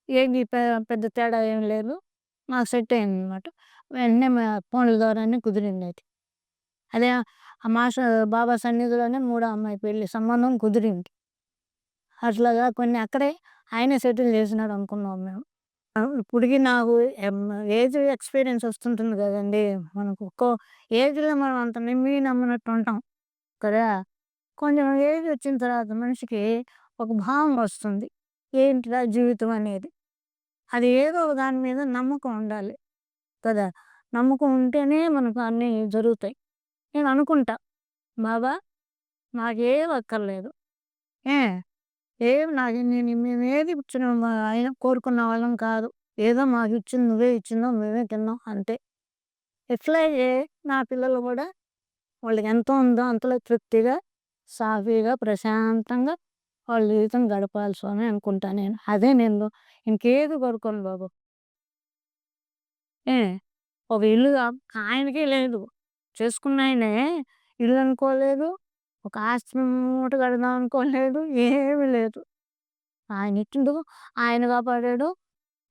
Speaker 2: ఏది పెద్ద తేడా ఏం లేదు. మాకు సెట్ అయిందనమాట. వెంటనే ఫోన్ల ద్వారానే కుదిరిందది. అదే ఆ బాబా సన్నిధిలోనే మూడో అమ్మాయి పెళ్లి సంబంధం కుదిరింది. అట్లాగా కొన్ని అక్కడే ఆయనే సెటిల్ చేసినాడు అనుకున్నాం మేము. ఇప్పటికి నాకు ఏజ్ ఎక్స్‌పీరియన్స్ వస్తుంటుంది గదండీ! మనకు ఒక్కో ఏజ్‌లో మనం అంత నమ్మినట్టు ఉంటాం కదా! కొంచెం ఏజ్ వచ్చిన తర్వాత మనిషికి ఒక భావం వస్తుంది. ఏంటిరా జీవితం అనేది. అది ఏదో ఒక దాని మీద నమ్మకం ఉండాలి కదా! నమ్మకం ఉంటేనే మనకు అన్నీ జరుగుతాయి. నేను అనుకుంటా, బాబా నాకేం అక్కర్లేదు. ఏ మేమేది ఇచ్చిన ఆయన కోరుకున్న వాళ్ళం కాదు. ఏదో మాకిచ్చింది నువ్వే ఇచ్చినావు. మేమే తిన్నాం అంతే. ఇట్లాగే నా పిల్లలు గూడా వాళ్ళకి ఎంత ఉందో అంతలో తృప్తిగా, సాఫీగా, ప్రశాంతంగా వాళ్ళ జీవితం గడపాలి స్వామి అనుకుంటా నేను. అదే నేను ఇంకేది కోరుకోను బాబు. ఏ ఒక ఇల్లు ఆయనకే లేదు. చేసుకున్నాయనే ఇల్లు అనుకోలేదు. ఒక ఆస్తి మూట కడదాం అనుకోలేదు. ఏమీ లేదు. ఆయనిచ్చిండు. ఆయన కాపాడాడు.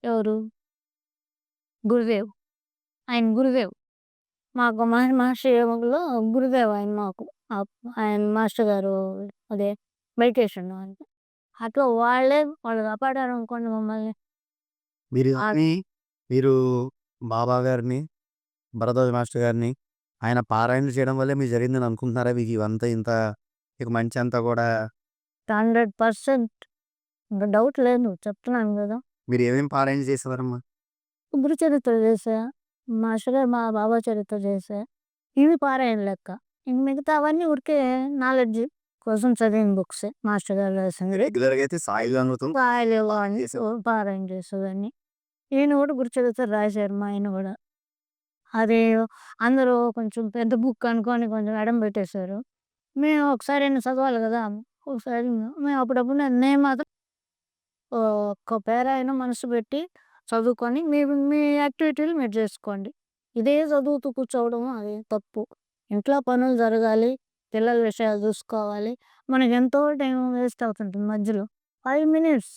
Speaker 2: ఎవరు? గురుదేవ్. ఆయన గురుదేవ్. మాకు మహర్షి యోగంలో గురుదేవ్ ఆయన మాకు. ఆయన మాస్టర్ గారు అదే మెడిటేషన్ ఆయన. అట్లా వాళ్ళు కాపాడారనుకోండి మమ్మల్ని.
Speaker 3: మీరు
Speaker 2: ఆ
Speaker 3: గాని మీరు బాబా గారిని, భరద్వాజ మాస్టర్ గారిని ఆయన పారాయణలు చేయడం వల్లే మీకు జరిగిందని అనుకుంటున్నారా? మీకు ఇవంతా ఇంత మీకు మంచంతా కూడా
Speaker 2: 100% ఇంక డౌట్ లేదు. చెప్తున్నాను గదా!
Speaker 3: మీరు ఏమేమి పారాయణ చేసేవారమ్మా?
Speaker 2: గురు చరిత్ర చేశా. మాస్టర్ గారు మా బాబా చరిత్ర చేశా. ఇవి పారాయణ లెక్క. ఇంక మిగతావన్నీ ఊరికే నాలెడ్జ్ కోసం చదివిన బుక్సే. మాస్టర్ గారు రాసినవి.
Speaker 3: రెగ్యులర్‌గా అయితే సాయి అమృతం
Speaker 2: రాయలేవు అని
Speaker 3: చేసేవారు.
Speaker 2: పారాయణ చేసేదాన్ని. ఈయన కూడా గురు చరిత్ర రాశారు మా ఆయన గూడా. అది అందరూ కొంచెం పెద్ద బుక్ అనుకోని కొంచెం ఎడం పెట్టేశారు. మేము ఒకసారైనా చదవాలి గదా! ఒకసారి మేము అప్పుడప్పుడు నేను మాత్రం ఒక్క పేరా అయినా మనసు పెట్టి చదువుకొని మీ మీ యాక్టివిటీలు మీరు చేసుకోండి. ఇదే చదువుతూ కూర్చోవడం అది తప్పు. ఇంట్లో పనులు జరగాలి, పిల్లల విషయాలు చూసుకోవాలి. మనకెంతో టైం వేస్ట్ అవుతుంటుంది మధ్యలో. 5 మినిట్స్,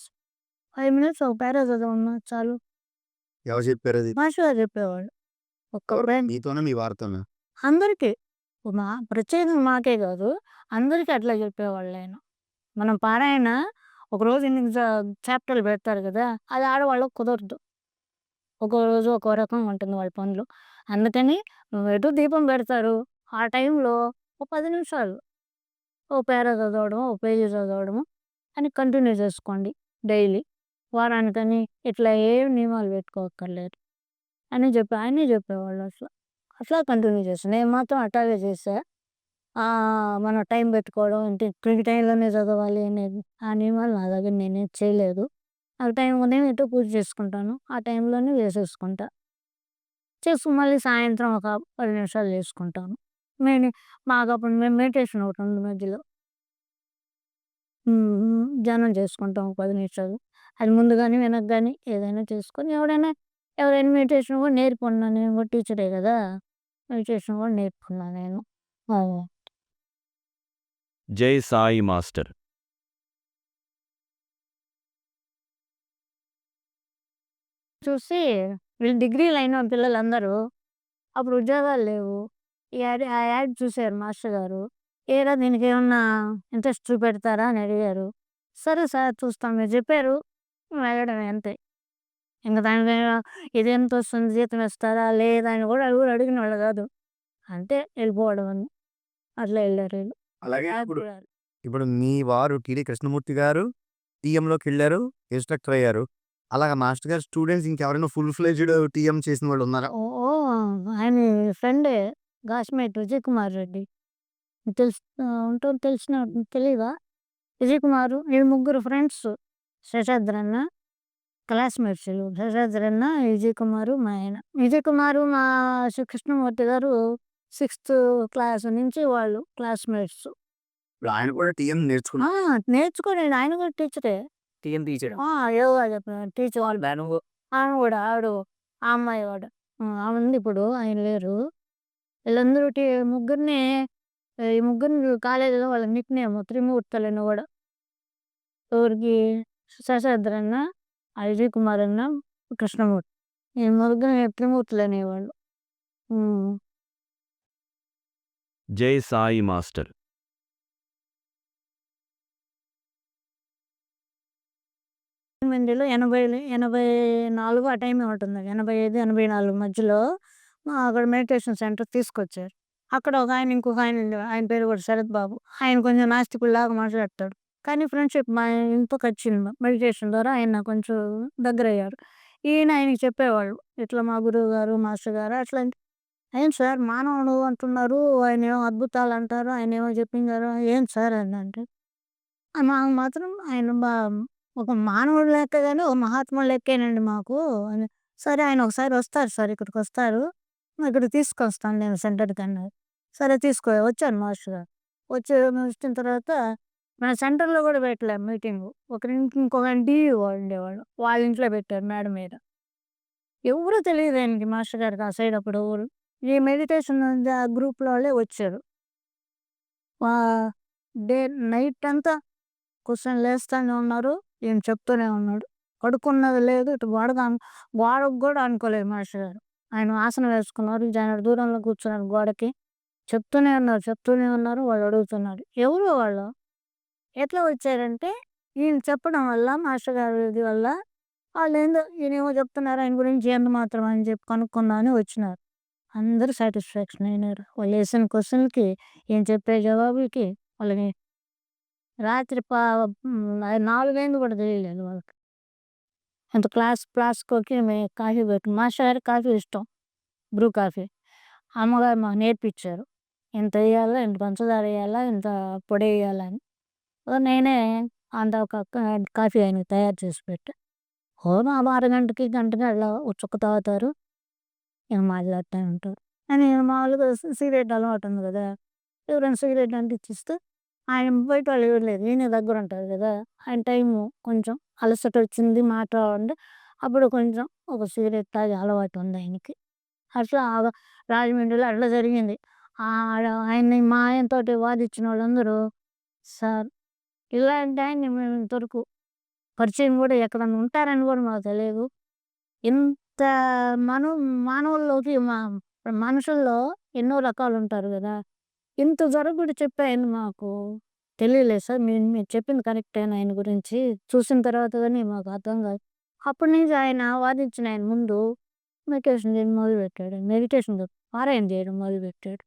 Speaker 2: 5 మినిట్స్ ఒక పేరా చదవమ్మా చాలు.
Speaker 3: ఎవరు చెప్పారది?
Speaker 2: మాస్టర్ గారు చెప్పేవాళ్ళు. ఒక్క
Speaker 3: మీతోనా? మీ వారితోనా?
Speaker 2: అందరికీ. ప్రత్యేకంగా మాకే గాదు. అందరికీ అట్లా చెప్పేవాళ్ళాయన. మనం పారాయణ ఒకరోజు ఇన్ని చాప్టర్‌లు పెడతారు గదా! అది ఆడవాళ్ళకి కుదరదు. ఒక్కో రోజు ఒక్కో రకంగా ఉంటుంది వాళ్ళ పనులు. అందుకని ఎటు దీపం పెడతారు. ఆ టైంలో ఓ 10 నిమిషాలు ఓ పేరా చదవడమో, ఓ పేజీ చదవడమో అని కంటిన్యూ చేసుకోండి డైలీ. వారానికని ఇట్లా ఏం నియమాలు పెట్టుకోక్కర్లేదు అని ఆయనే చెప్పేవాళ్ళు అట్లా. అట్లా కంటిన్యూ చేశా. నేను మాత్రం అట్టాగే చేశా. మనం టైం పెట్టుకోవడం అంటే ఈ టైంలోనే చదవాలి అనేది ఆ నియమాలు నా దగ్గర నేనేం చేయలేదు. ఆ టైం ఉదయం ఎటో పూజ చేసుకుంటాను. ఆ టైంలోనే వేసేసుకుంటా. మళ్ళీ సాయంత్రం ఒక 10 నిమిషాలు చేసుకుంటాను. నేను మాకప్పుడు మెడిటేషన్ ఒకటుంది మధ్యలో. ధ్యానం చేసుకుంటాం ఒక 10 నిమిషాలు. అది ముందు గాని, వెనక గాని ఏదైనా చేసుకొని ఎవరైనా మెడిటేషన్ కూడా నేర్పుకున్నా. నేను కూడా టీచరే గదా! మెడిటేషన్ కూడా నేర్చుకున్నా నేను. అదే.
Speaker 1: జై సాయి మాస్టర్.
Speaker 2: చూసి వీళ్ళు డిగ్రీలు అయిన పిల్లలందరూ అప్పుడు ఉద్యోగాలు లేవు. ఆ యాడ్ చూసారు మాస్టర్ గారు. ఏరా దీనికేమన్నా ఇంట్రెస్ట్ చూపెడతారా అని అడిగారు. సరే సార్ చూస్తాం మీరు చెప్పారు. వెళ్ళడమే అంతే. ఇంక దానికి ఇదెంతొస్తుంది జీతం ఇస్తారా లేదా అని కూడా ఎవరు అడిగినోళ్ళు కాదు. అంతే వెళ్ళిపోవడం అని. అట్లా వెళ్ళారు వీళ్ళు.
Speaker 3: అలాగే ఇప్పుడు
Speaker 2: హ్యాపీగా.
Speaker 3: ఇప్పుడు మీ వారు టీడీ కృష్ణమూర్తి గారు టీఎంలోకెళ్లారు. ఇన్‌స్ట్రక్టర్ అయ్యారు. అలాగా మాస్టర్ గారి స్టూడెంట్స్ ఇంకెవరైనా ఫుల్ ఫ్లెడ్జ్డ్ టీఎం చేసిన వాళ్ళు ఉన్నారా?
Speaker 2: ఆయన ఫ్రెండే గాస్‌మేట్ విజయ్ కుమార్ రెడ్డి. ఉంటుంది తెలిసిన తెలీదా? విజయ్ కుమారు వీళ్ళు ముగ్గురు ఫ్రెండ్స్. శేషాద్రన్న క్లాస్‌మేట్స్ వీళ్ళు. శేషాద్రన్న, విజయ్ కుమారు మా ఆయన. విజయ్ కుమారు మా కృష్ణమూర్తి గారు 6థ్ క్లాస్ నుంచి వాళ్ళు క్లాస్‌మేట్స్.
Speaker 3: ఇప్పుడు ఆయన కూడా టీఎం నేర్చుకున్నారు.
Speaker 2: నేర్చుకోలేదు ఆయన కూడా టీచరే.
Speaker 3: TM teacher.
Speaker 2: యోగా టీచర్ ఆవిడ ఆ అమ్మాయి కూడా. ఆమె ఉంది ఇప్పుడు ఆయన లేరు. వీళ్ళందరూ ముగ్గురిని ఈ ముగ్గురిని కాలేజీలో వాళ్ళ నిక్ నేమ్ త్రిమూర్తులని కూడా. ఎవరికి శేషాద్రన్న, విజయ్ కుమార్ అన్న, కృష్ణమూర్తి. ఈ ముగ్గురిని త్రిమూర్తులు అనేవాళ్ళు.
Speaker 1: జై సాయి మాస్టర్.
Speaker 2: మందిలో 84 ఆ టైమే ఉంటుంది. 85, 84 మధ్యలో అక్కడ మెడిటేషన్ సెంటర్ తీసుకొచ్చారు. అక్కడ ఒక ఆయన ఇంకొక ఆయన ఉండేవాడు. ఆయన పేరు కూడా శరత్ బాబు. ఆయన కొంచెం నాస్తికుడిలాగా మాట్లాడతాడు. కానీ ఫ్రెండ్‌షిప్ మా ఇంతకొచ్చింది. మెడిటేషన్ ద్వారా ఆయన నాకు కొంచెం దగ్గరయ్యారు. ఈయన ఆయనకి చెప్పేవాళ్ళు. ఇట్లా మా గురువు గారు, మాస్టర్ గారు అట్లా అంటే, "ఏంటి సార్ మానవుడు అంటున్నారు. ఆయనేమో అద్భుతాలు అంటారు. ఆయనేమో చెప్పింగారు. ఏంటి సార్" అని అంటే, మాకు మాత్రం ఆయన ఒక మానవుడు లెక్క గాని, ఒక మహాత్ముడు లెక్కేనండి మాకు అని. సరే ఆయన ఒకసారి వస్తారు సార్ ఇక్కడికొస్తారు. ఇక్కడికి తీసుకొస్తాను నేను సెంటర్‌కన్నారు. సరే వచ్చారు మాస్టర్ గారు. వచ్చిన తర్వాత మన సెంటర్‌లో కూడా పెట్టలే మీటింగు. ఇంకొక డీఈఓ ఉండేవాళ్ళు. వాళ్ళ ఇంట్లో పెట్టారు మేడ మీద. ఎవరు తెలీదు ఆయనకి మాస్టర్ గారికి ఆ సైడ్ అప్పుడు ఎవరు. ఈ మెడిటేషన్ గ్రూప్‌లో వాళ్ళే వచ్చారు. ఆహ్, డే నైట్ అంతా క్వెషన్‌లేస్తానే ఉన్నారు. ఈయన చెప్తూనే ఉన్నాడు. పడుకున్నది లేదు. ఇటు గోడకు గూడా ఆనుకోలేదు మాస్టర్ గారు. ఆయన ఆసనం వేసుకున్నారు. జానెడు దూరంలో కూర్చున్నారు గోడకి. చెప్తూనే ఉన్నారు. వాళ్ళు అడుగుతున్నారు. ఎవరు వాళ్ళు? ఎట్లా వచ్చారంటే ఈయన చెప్పడం వల్ల మాస్టర్ గారి ఇది వల్ల వాళ్ళేందో ఈయనేమో చెప్తున్నారు ఆయన గురించి ఏంది మాత్రం అని చెప్పి కనుక్కుందామని వచ్చినారు. అందరూ సాటిస్ఫాక్షన్ అయినారు. వాళ్ళేసిన క్వెషన్‌లకి ఈయన చెప్పే జవాబులకి వాళ్ళకి రాత్రి 4 అయింది కూడా తెలియలేదు వాళ్ళకి. అంత ఫ్లాస్క్‌కి కాఫీ మాస్టర్ గారికి కాఫీ ఇష్టం. Bru coffee. అమ్మగారు మాకు నేర్పించారు. ఇంత ఎయ్యాలా, ఇంత పంచదార ఎయ్యాలా, ఇంత పొడెయ్యాలా అని. నేనే అంత ఒక కాఫీ ఆయనకి తయారు చేసి పెట్టా. అరగంటకి, గంటకి అట్లా ఒక చుక్క తాగుతారు. ఇక మాట్లాడుతూ ఉంటారు. అని మామూలుగా సిగరెట్ అలవాటు ఉంది కదా! ఎవరైనా సిగరెట్ అంటిచ్చిస్తే ఆయన బయట వాళ్ళు ఎవరు లేరు. ఈయనే దగ్గరుంటారు కదా! ఆయన టైము కొంచెం అలసట వచ్చింది మాట రావంటే అప్పుడు కొంచెం ఒక సిగరెట్ తాగే అలవాటు ఉంది ఆయనకి. అట్లా రాజమండ్రిలో అట్లా జరిగింది. ఆయన్ని మా ఆయనతోటి వాదిచ్చిన వాళ్ళందరూ, "సార్ ఇలాంటి ఆయన్ని మేము ఇంతవరకు పరిచయం గూడా ఎక్కడన్నా ఉంటారని గూడా మాకు తెలీదు. ఇంత మనం మానవుల్లోకి మనుషుల్లో ఎన్నో రకాలుంటారు గదా! ఇంత జరగబడి చెప్పే ఆయన మాకు తెలియలేదు సార్. మీరు చెప్పింది కరెక్టేనా ఆయన గురించి? చూసిన తర్వాత గాని మాకు అర్థం కాదు." అప్పటి నుంచి ఆయన వాదించిన ఆయన ముందు మెడిటేషన్ చేయడం మొదలుపెట్టాడు. మెడిటేషన్ కాదు, పారాయణ చేయడం మొదలుపెట్టాడు.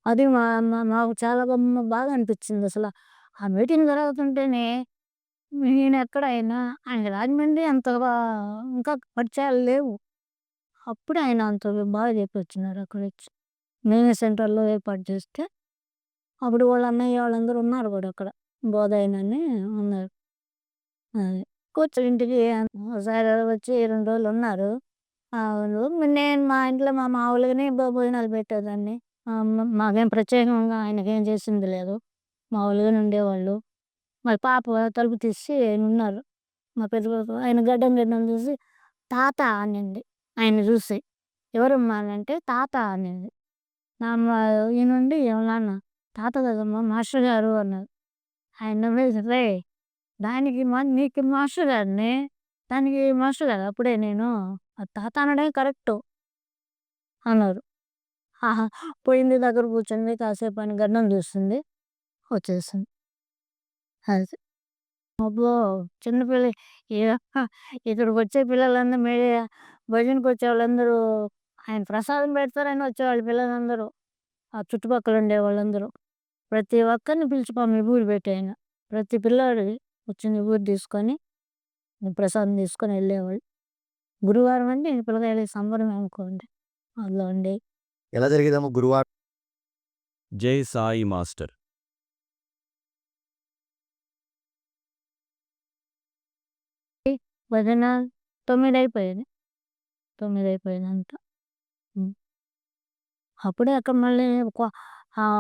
Speaker 2: అది మా మా మాకు చాలా బాగా అనిపించిందసల. ఆ మీటింగ్ జరుగుతుంటేనే నేనెక్కడ ఆయనకి రాజమండ్రి అంతగా ఇంకా పరిచయాలు లేవు. అప్పుడే ఆయన అంత బాగా చెప్పొచ్చినారు అక్కడొచ్చి. మేమే సెంటర్‌లో ఏర్పాటు చేస్తే, అప్పుడు వాళ్ళ అన్నయ్య వాళ్ళందరూ ఉన్నారు గూడా అక్కడ. బోధాయనని ఉన్నారు. అది. కూర్చొని ఇంటికి ఒకసారి వచ్చి 2 రోజులున్నారు. నేను మా ఇంట్లో మామూలుగానే భోజనాలు పెట్టేదాన్ని. మాకేం ప్రత్యేకంగా ఆయనకేం చేసింది లేదు. మామూలుగానే ఉండేవాళ్ళు. మరి పాప తలుపు తీసి ఉన్నారు. మా పెద్ద పాప ఆయన గడ్డం గిడ్డం చూసి తాత అనింది. ఆయన్ని చూసి. ఎవరమ్మా అనంటే తాత అనింది. నాన్న ఈయనుండి నాన్న తాత కదమ్మా మాస్టర్ గారు అన్నారు. ఆయన నవ్వేసి రేయ్! దానికి నీకు మాస్టర్ గారిని, దానికి మాస్టర్ గారు అప్పుడే నేను. అది తాత అనడమే కరెక్టు అన్నారు. ఆహా! పోయింది దగ్గర కూర్చుంది. కాసేపు ఆయన గడ్డం చూస్తుంది. వచ్చేసింది. అది. అబ్బో! చిన్న పిల్ల ఇగ ఇక్కడికొచ్చే పిల్లలందరూ భజనకొచ్చేవాళ్ళందరూ ఆయన ప్రసాదం పెడతారని వచ్చేవాళ్ళు పిల్లలందరూ. ఆ చుట్టుపక్కల ఉండేవాళ్ళందరూ. ప్రతి ఒక్కరిని పిలిచి విభూది పెట్టాయన. ప్రతి పిల్లాడికి వచ్చి విభూది తీసుకొని, ప్రసాదం తీసుకొని వెళ్ళేవాళ్ళు. గురువారం అంటే ఇంక పిల్లకాయలకి సంబరమే అనుకోండి. అలా ఉండేయి.
Speaker 3: ఎలా జరిగేదమ్మా గురువారం?
Speaker 1: జై సాయి మాస్టర్.
Speaker 2: భజన 9 అయిపోయేది. 9 అయిపోయేదంట. హ్మ్. అప్పుడే అక్కడ మళ్ళీ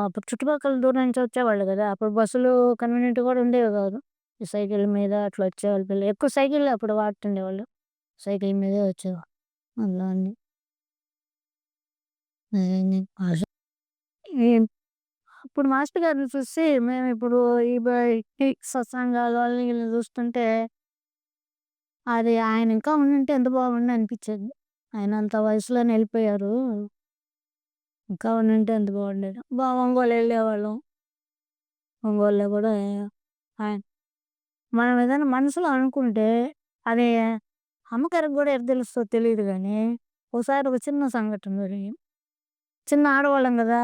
Speaker 2: అప్పుడు చుట్టుపక్కల దూరం నుంచి వచ్చేవాళ్ళు గదా! అప్పుడు బస్సులు కన్వీనియంట్ కూడా ఉండేవి గాదు. ఈ సైకిల్ మీద అట్లా వచ్చేవాళ్ళు పిల్లలు. ఎక్కువ సైకిళ్ళే అప్పుడు వాడుతుండేవాళ్ళు. సైకిల్ మీదే వచ్చేవాళ్ళు. అలా అని. అయన్నీ ఇప్పుడు మాస్టర్ గారిని చూసి మేమిప్పుడు ఈ సత్సంగాలు వాళ్ళు వీళ్ళని చూస్తుంటే అది ఆయన ఇంకా ఉండుంటే ఎంత బాగుండు అనిపిచ్చేది. ఆయన అంత వయసులోనే ఎళ్ళిపోయారు. ఇంకా ఉండుంటే ఎంత బాగుండేదో. ఒంగోలు ఎళ్ళేవాళ్ళం. ఒంగోలులో కూడా ఆయన మనం ఏదైనా మనసులో అనుకుంటే అది అమ్మగారికి కూడా ఎట్ట తెలుస్తదో తెలీదు గానీ, ఒకసారి ఒక చిన్న సంఘటన జరిగింది. చిన్న ఆడవాళ్ళం గదా!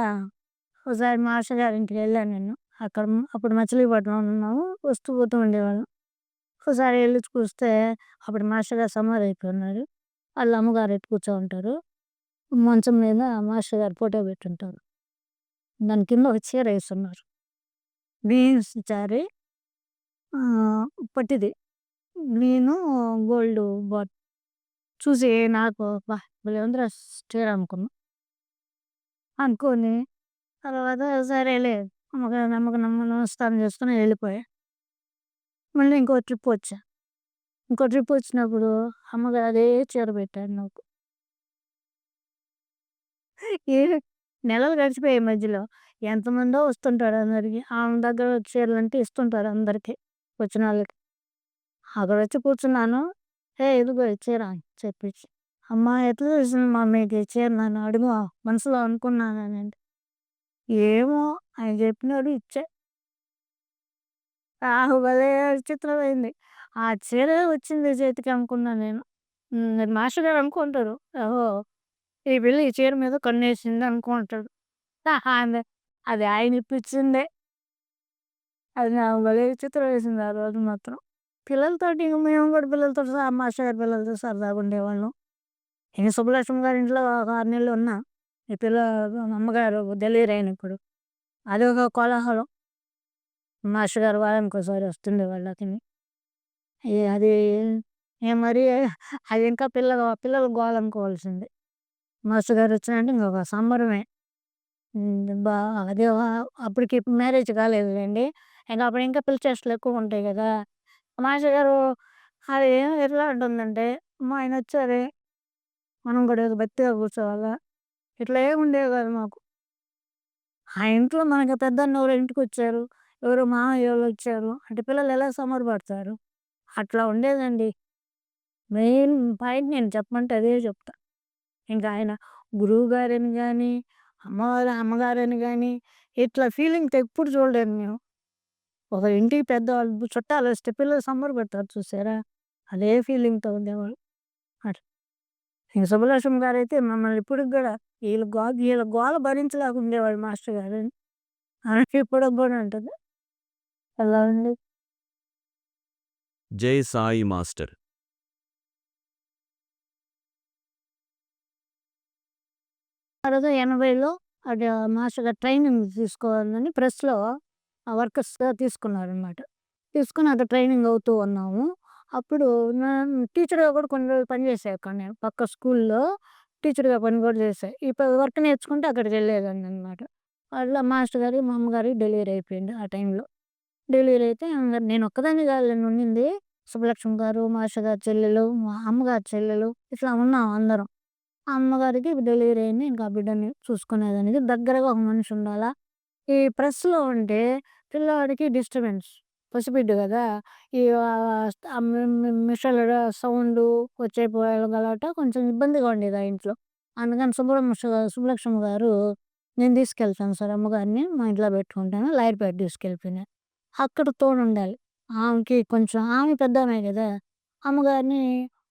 Speaker 2: ఒకసారి మాస్టర్ గారి ఇంటికెళ్ళాను నేను. అక్కడ అప్పుడు మచిలీపట్నంలో ఉన్నాము. వస్తూ పోతూ ఉండేవాళ్ళం. ఒకసారి ఎళ్లి చూస్తే అప్పుడు మాస్టర్ గారు సమాధి అయిపోయున్నారు. వాళ్ళ అమ్మగారు ఎటు కూర్చో ఉంటారు. మంచం మీద మాస్టర్ గారి ఫోటో పెట్టుంటారు. దాని కింద ఒక చీర యేసున్నారు. గ్రీన్ శారీ పొట్టిది. గ్రీను గోల్డ్ చూసి నాకు అబ్బా! భలే ఉందిరా చీర అనుకున్నా. అనుకోని తర్వాత సరేలే నమస్కారం చేసుకొని వెళ్ళిపోయా. మళ్ళీ ఇంకో ట్రిప్ వచ్చా. ఇంకో ట్రిప్ వచ్చినప్పుడు అమ్మగారు అదే చీర పెట్టారు నాకు. ఏ నెలలు గడిచిపోయాయి మధ్యలో. ఎంతమందో వస్తుంటారు అందరికి. ఆమె దగ్గర చీరలంటే ఇస్తుంటారు అందరికి వచ్చినోళ్ళకి. అక్కడొచ్చి కూర్చున్నాను. ఇదిగో ఈ చీర అని చెప్పించి. అమ్మ ఎట్లా తెలిసింది మీకు ఈ చీర నన్ను అడుగు మనసులో అనుకున్నానంటే, ఏమో ఆయన చెప్పినాడు ఇచ్చా. భలే విచిత్రమైంది. ఆ చీరే వచ్చింది చేతికి అనుకున్నా నేను. మాస్టర్ గారు అనుకుంటారు. ఓహో! ఈ పిల్ల ఈ చీర మీద కన్నేసింది అనుకుంటాడు. అది అది ఆయన ఇప్పించిందే. అది నాకు భలే విచిత్రం వేసింది ఆ రోజు మాత్రం. పిల్లలతోటి ఇంక మేము కూడా పిల్లలతో మాస్టర్ గారి పిల్లలతో సరదాగా ఉండేవాళ్ళం. ఇంక సుబ్బలక్ష్మి గారి ఇంట్లో ఒక 6 నెలలు ఉన్నా. ఈ పిల్ల అమ్మగారు డెలివరీ అయినప్పుడు. అదొక కోలాహలం. మాస్టర్ గారు వారానికోసారి వస్తుండేవాళ్ళు అతను. అది మరి అది ఇంకా పిల్లల గోల అనుకోవాల్సింది. మాస్టర్ గారు వచ్చినారంటే ఇంకొక సంబరమే. బా అదే అప్పటికి మ్యారేజ్ కాలేదులెండి. అప్పుడు ఇంకా పిల్ల చేష్టలు ఎక్కువ ఉంటాయి కదా! మాస్టర్ గారు అది ఎట్లా ఉంటుందంటే, అమ్మా ఆయనొచ్చారే మనం కూడా ఏదో భక్తిగా కూర్చోవాలా. ఇట్లా ఏమి ఉండేవి కాదు మాకు. ఆ ఇంట్లో మనకి పెద్దన్న ఎవరో ఇంటికొచ్చారు, ఎవరో మామయ్యోళ్ళొచ్చారు అంటే పిల్లలు ఎలా సంబరపడతారు. అట్లా ఉండేదండి. మెయిన్ పాయింట్ నేను చెప్పమంటే అదే చెప్తా. ఇంకా ఆయన గురువుగారని గాని, అమ్మగారని గాని ఇట్లా ఫీలింగ్‌తో ఎప్పుడు చూడలేదు మేము. ఒక ఇంటికి పెద్దవాళ్ళు చుట్టాలొస్తే పిల్లలు సంబరపడతారు చూసారా? అదే ఫీలింగ్‌తో ఉండేవాళ్ళు. అట్లా. ఇంక సుబ్బలక్ష్మి గారైతే మమ్మల్ని ఇప్పటికి గూడా వీళ్ళ గోల భరించలేక ఉండేవాళ్ళు మాస్టర్ గారని. ఆమె ఇప్పటికి గూడా అంటది. అలా ఉంది.
Speaker 1: జై సాయి మాస్టర్.
Speaker 2: 80లో అది మాస్టర్ గారు ట్రైనింగ్ తీసుకోవాలని ప్రెస్‌లో వర్కర్స్‌గా తీసుకున్నారనమాట. తీసుకొని అక్కడ ట్రైనింగ్ అవుతూ ఉన్నాము. అప్పుడు టీచర్‌గా కూడా కొన్ని రోజులు పనిచేశా అక్కడ నేను. పక్క స్కూల్‌లో టీచర్‌గా పని కూడా చేశా. ఈ వర్క్ నేర్చుకుంటే అక్కడికెళ్ళేదాన్ననమాట. అట్లా మాస్టర్ గారికి, మా అమ్మగారికి డెలివరీ అయిపోయింది ఆ టైంలో. డెలివరీ అయితే ఇంగ నేనొక్కదాన్ని కాదులెండి ఉండింది. సుబ్బలక్ష్మి గారు, మాస్టర్ గారి చెల్లెలు, మా అమ్మగారి చెల్లెలు ఇట్లా ఉన్నాం అందరం. ఆ అమ్మగారికి డెలివరీ అయింది. ఇంకా ఆ బిడ్డని చూసుకునేదానికి దగ్గరగా ఒక మనిషి ఉండాలా. ఈ ప్రెస్‌లో ఉంటే పిల్లవాడికి డిస్టర్బెన్స్. పసిబిడ్డ గదా! ఈ మిషన్‌ల సౌండు వచ్చే పోయే గలాట కొంచెం ఇబ్బందిగా ఉండేది ఆ ఇంట్లో. అందుకని సుబ్బలక్ష్మి గారు నేను తీసుకెళ్తాను సార్ అమ్మగారిని మా ఇంట్లో పెట్టుకుంటాను. లాయర్‌పేట తీసుకెళ్ళిపోయినా. అక్కడ తోడుండాలి. ఆమెకి కొంచెం ఆమె పెద్దామె గదా! అమ్మగారిని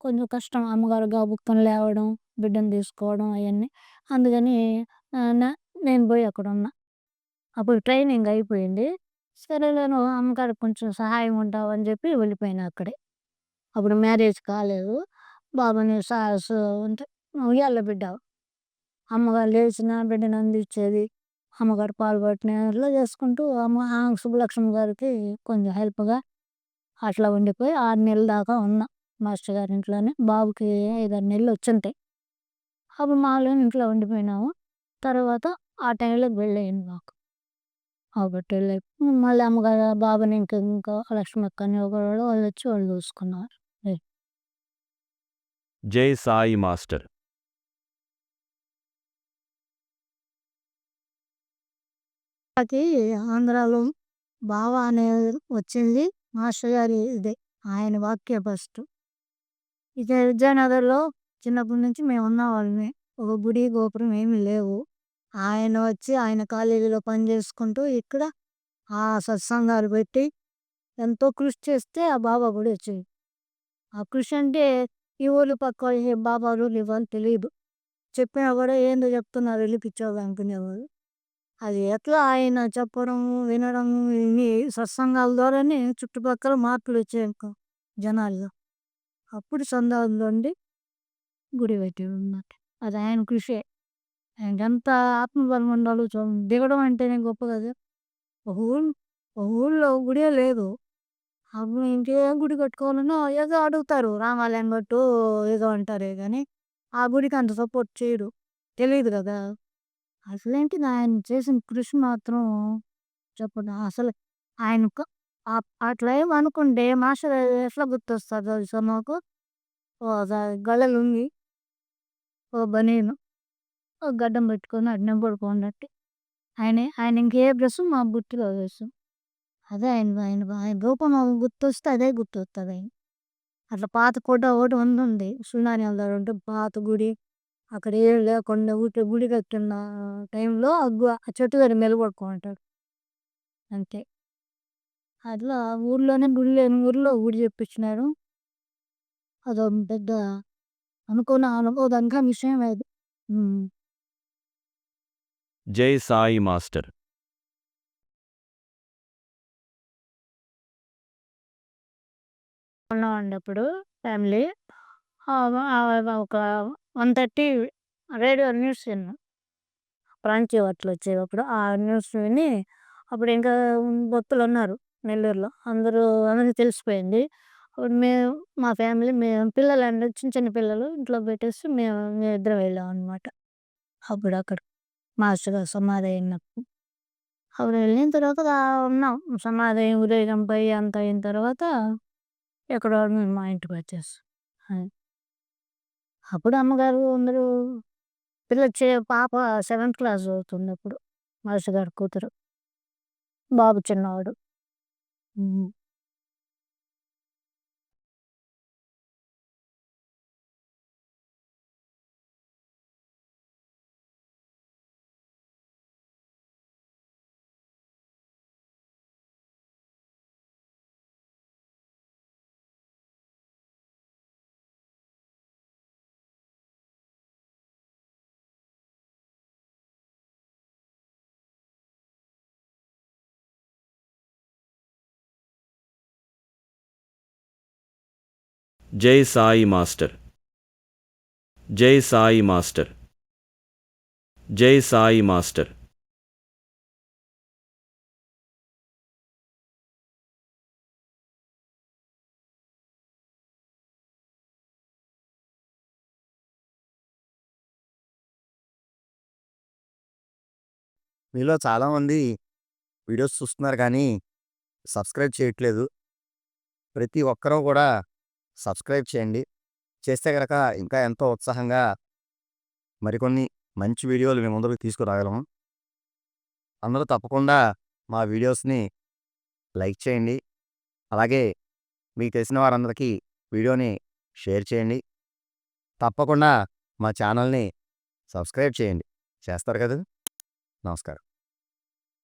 Speaker 2: కొంచెం కష్టం. అమ్మగారు గబుక్కన లేవడం, బిడ్డని తీసుకోవడం అయన్నీ. అందుకని ఆహ్, న నేను పోయి అక్కడున్నా. అప్పుడు ట్రైనింగ్ అయిపోయింది. సరేలే నువ్వు అమ్మగారికి కొంచెం సహాయం ఉంటావు అని చెప్పి వెళ్ళిపోయినా అక్కడే. అప్పుడు మ్యారేజ్ కాలేదు. బాబుని స సు అంటే ఉయ్యాల్లో బిడ్డ. అమ్మగారు లేచినా బిడ్డని అందించేది. అమ్మగారు పాలు పట్టిన ఇట్లా చేసుకుంటూ సుబ్బలక్ష్మి గారికి కొంచెం హెల్ప్‌గా అట్లా ఉండిపోయి 6 నెలల దాకా ఉన్నా మాస్టర్ గారి ఇంట్లోనే. బాబుకి 5, 6 నెలలు వచ్చుంటాయి. అప్పుడు మామూలుగా ఇంట్లో ఉండిపోయినాము. తర్వాత ఆ టైంలో పెళ్ళయింది మాకు. కాబట్టి మళ్ళీ అమ్మగారు బాబుని ఇంకా లక్ష్మక్కని ఒకళ్ళు వాళ్ళొచ్చి వాళ్ళు చూసుకున్నారు. అది.
Speaker 1: జై సాయి మాస్టర్.
Speaker 2: అది ఆంధ్రాలో బావ అనేది వచ్చింది మాస్టర్ గారి ఇదే. ఆయన వాక్కే ఫస్ట్. ఇదే విద్యానగర్‌లో చిన్నప్పటి నుంచి మేము ఉన్నవాళ్ళమే. ఒక గుడి, గోపురం ఏమి లేవు. ఆయన వచ్చి ఆయన కాలేజీలో పని చేసుకుంటూ ఇక్కడ ఆ సత్సంగాలు పెట్టి ఎంతో కృషి చేస్తే ఆ బాబా గుడి వచ్చింది. ఆ కృషి అంటే ఈ ఊర్లు పక్క ఈ బాబాలు ఇవ్వని తెలీదు. చెప్పినా కూడా ఏందో చెప్తున్నారు ఎళ్లి పిచ్చోళ్ళు అనుకునేవారు. అది ఎట్లా ఆయన చెప్పడము, వినడము ఇన్ని సత్సంగాల ద్వారానే చుట్టుపక్కల మార్పులొచ్చాయి ఇంకా జనాల్లో. అప్పుడు సందాలుండి గుడి పెట్టారనమాట. అది ఆయన కృషే. ఆయనకెంత ఆత్మబలం ఉండాలో దిగడం అంటేనే గొప్ప కదా! ఒక ఊరు ఒక ఊళ్ళో గుడే లేదు. అప్పుడు ఇంకేం గుడి కట్టుకోవాలనో ఏదో అడుగుతారు. రామాలయం కట్టు ఏదో అంటారే గానీ, ఆ గుడికి అంత సపోర్ట్ చేయరు. తెలీదు గదా! అసలేంటిది ఆయన చేసిన కృషి మాత్రం చెప్పను. అసలు ఆయనకు అట్లా ఏమి అనుకుంటే మాస్టర్ ఎట్లా గుర్తొస్తారు తెలుసా మాకు? ఒక గళ్ళ లుంగీ, ఓ బనీను, ఓ గడ్డం పెట్టుకొని అడ్డం పడుకున్నట్టు. ఆయన ఇంకే డ్రెస్సు మాకు గుర్తురాదు అసలు. అదే ఆయన ఆయన ఆయన రూపం మాకు గుర్తొస్తే అదే గుర్తొస్తదాయన. అట్లా పాత ఫోటో ఒకటి ఉంది. సునానియాల దగ్గర ఉంటే పాత గుడి. అక్కడ ఏం లేకుండా ఊరికే గుడి కట్టిన టైంలో ఆ చెట్టు దగ్గర నిలబడుకుంటాడు. అంతే. అట్లా ఊర్లోనే గుడి లేని ఊర్లో గుడి చెప్పించినారు. అదో పెద్ద అనుకోదగ్గ విషయమే అది. హ్మ్.
Speaker 1: జై సాయి మాస్టర్.
Speaker 2: ఉన్నామండి అప్పుడు ఫ్యామిలీ. ఒక 1:30 రేడియో న్యూస్ విన్నా. ప్రాంతీయ వార్తలొచ్చేవి అప్పుడు. ఆ న్యూస్ విని అప్పుడు ఇంకా భక్తులున్నారు నెల్లూరులో. అందరికి తెలిసిపోయింది. అప్పుడు మా ఫ్యామిలీ పిల్లలందరూ చిన్న చిన్న పిల్లలు ఇంట్లో పెట్టేసి మేమిద్దరం వెళ్ళామనమాట. అప్పుడు అక్కడ మాస్టర్ గారు సమాధి అయినప్పుడు. అప్పుడు వెళ్ళిన తర్వాత ఉన్నాం. సమాధి ఊరేగింపు అయ్యి అంతా అయిన తర్వాత ఎక్కడో మేము మా ఇంటికొచ్చేసాం. అది. అప్పుడు అమ్మగారు అందరూ పాప 7th క్లాస్ చదువుతుందప్పుడు. మాస్టర్ గారి కూతురు. బాబు చిన్నవాడు. హ్మ్.
Speaker 1: జై సాయి మాస్టర్. జై సాయి మాస్టర్. జై సాయి మాస్టర్.
Speaker 3: మీలో చాలామంది వీడియోస్ చూస్తున్నారు కానీ సబ్స్క్రైబ్ చేయట్లేదు. ప్రతి ఒక్కరూ కూడా సబ్స్క్రైబ్ చేయండి. చేస్తే గనక ఇంకా ఎంతో ఉత్సాహంగా మరికొన్ని మంచి వీడియోలు మీ ముందుకు తీసుకురాగలము. అందరూ తప్పకుండా మా వీడియోస్ని లైక్ చేయండి. అలాగే మీకు తెలిసిన వారందరికీ వీడియోని షేర్ చేయండి. తప్పకుండా మా ఛానల్ని సబ్స్క్రైబ్ చేయండి. చేస్తారు కదా? నమస్కారం.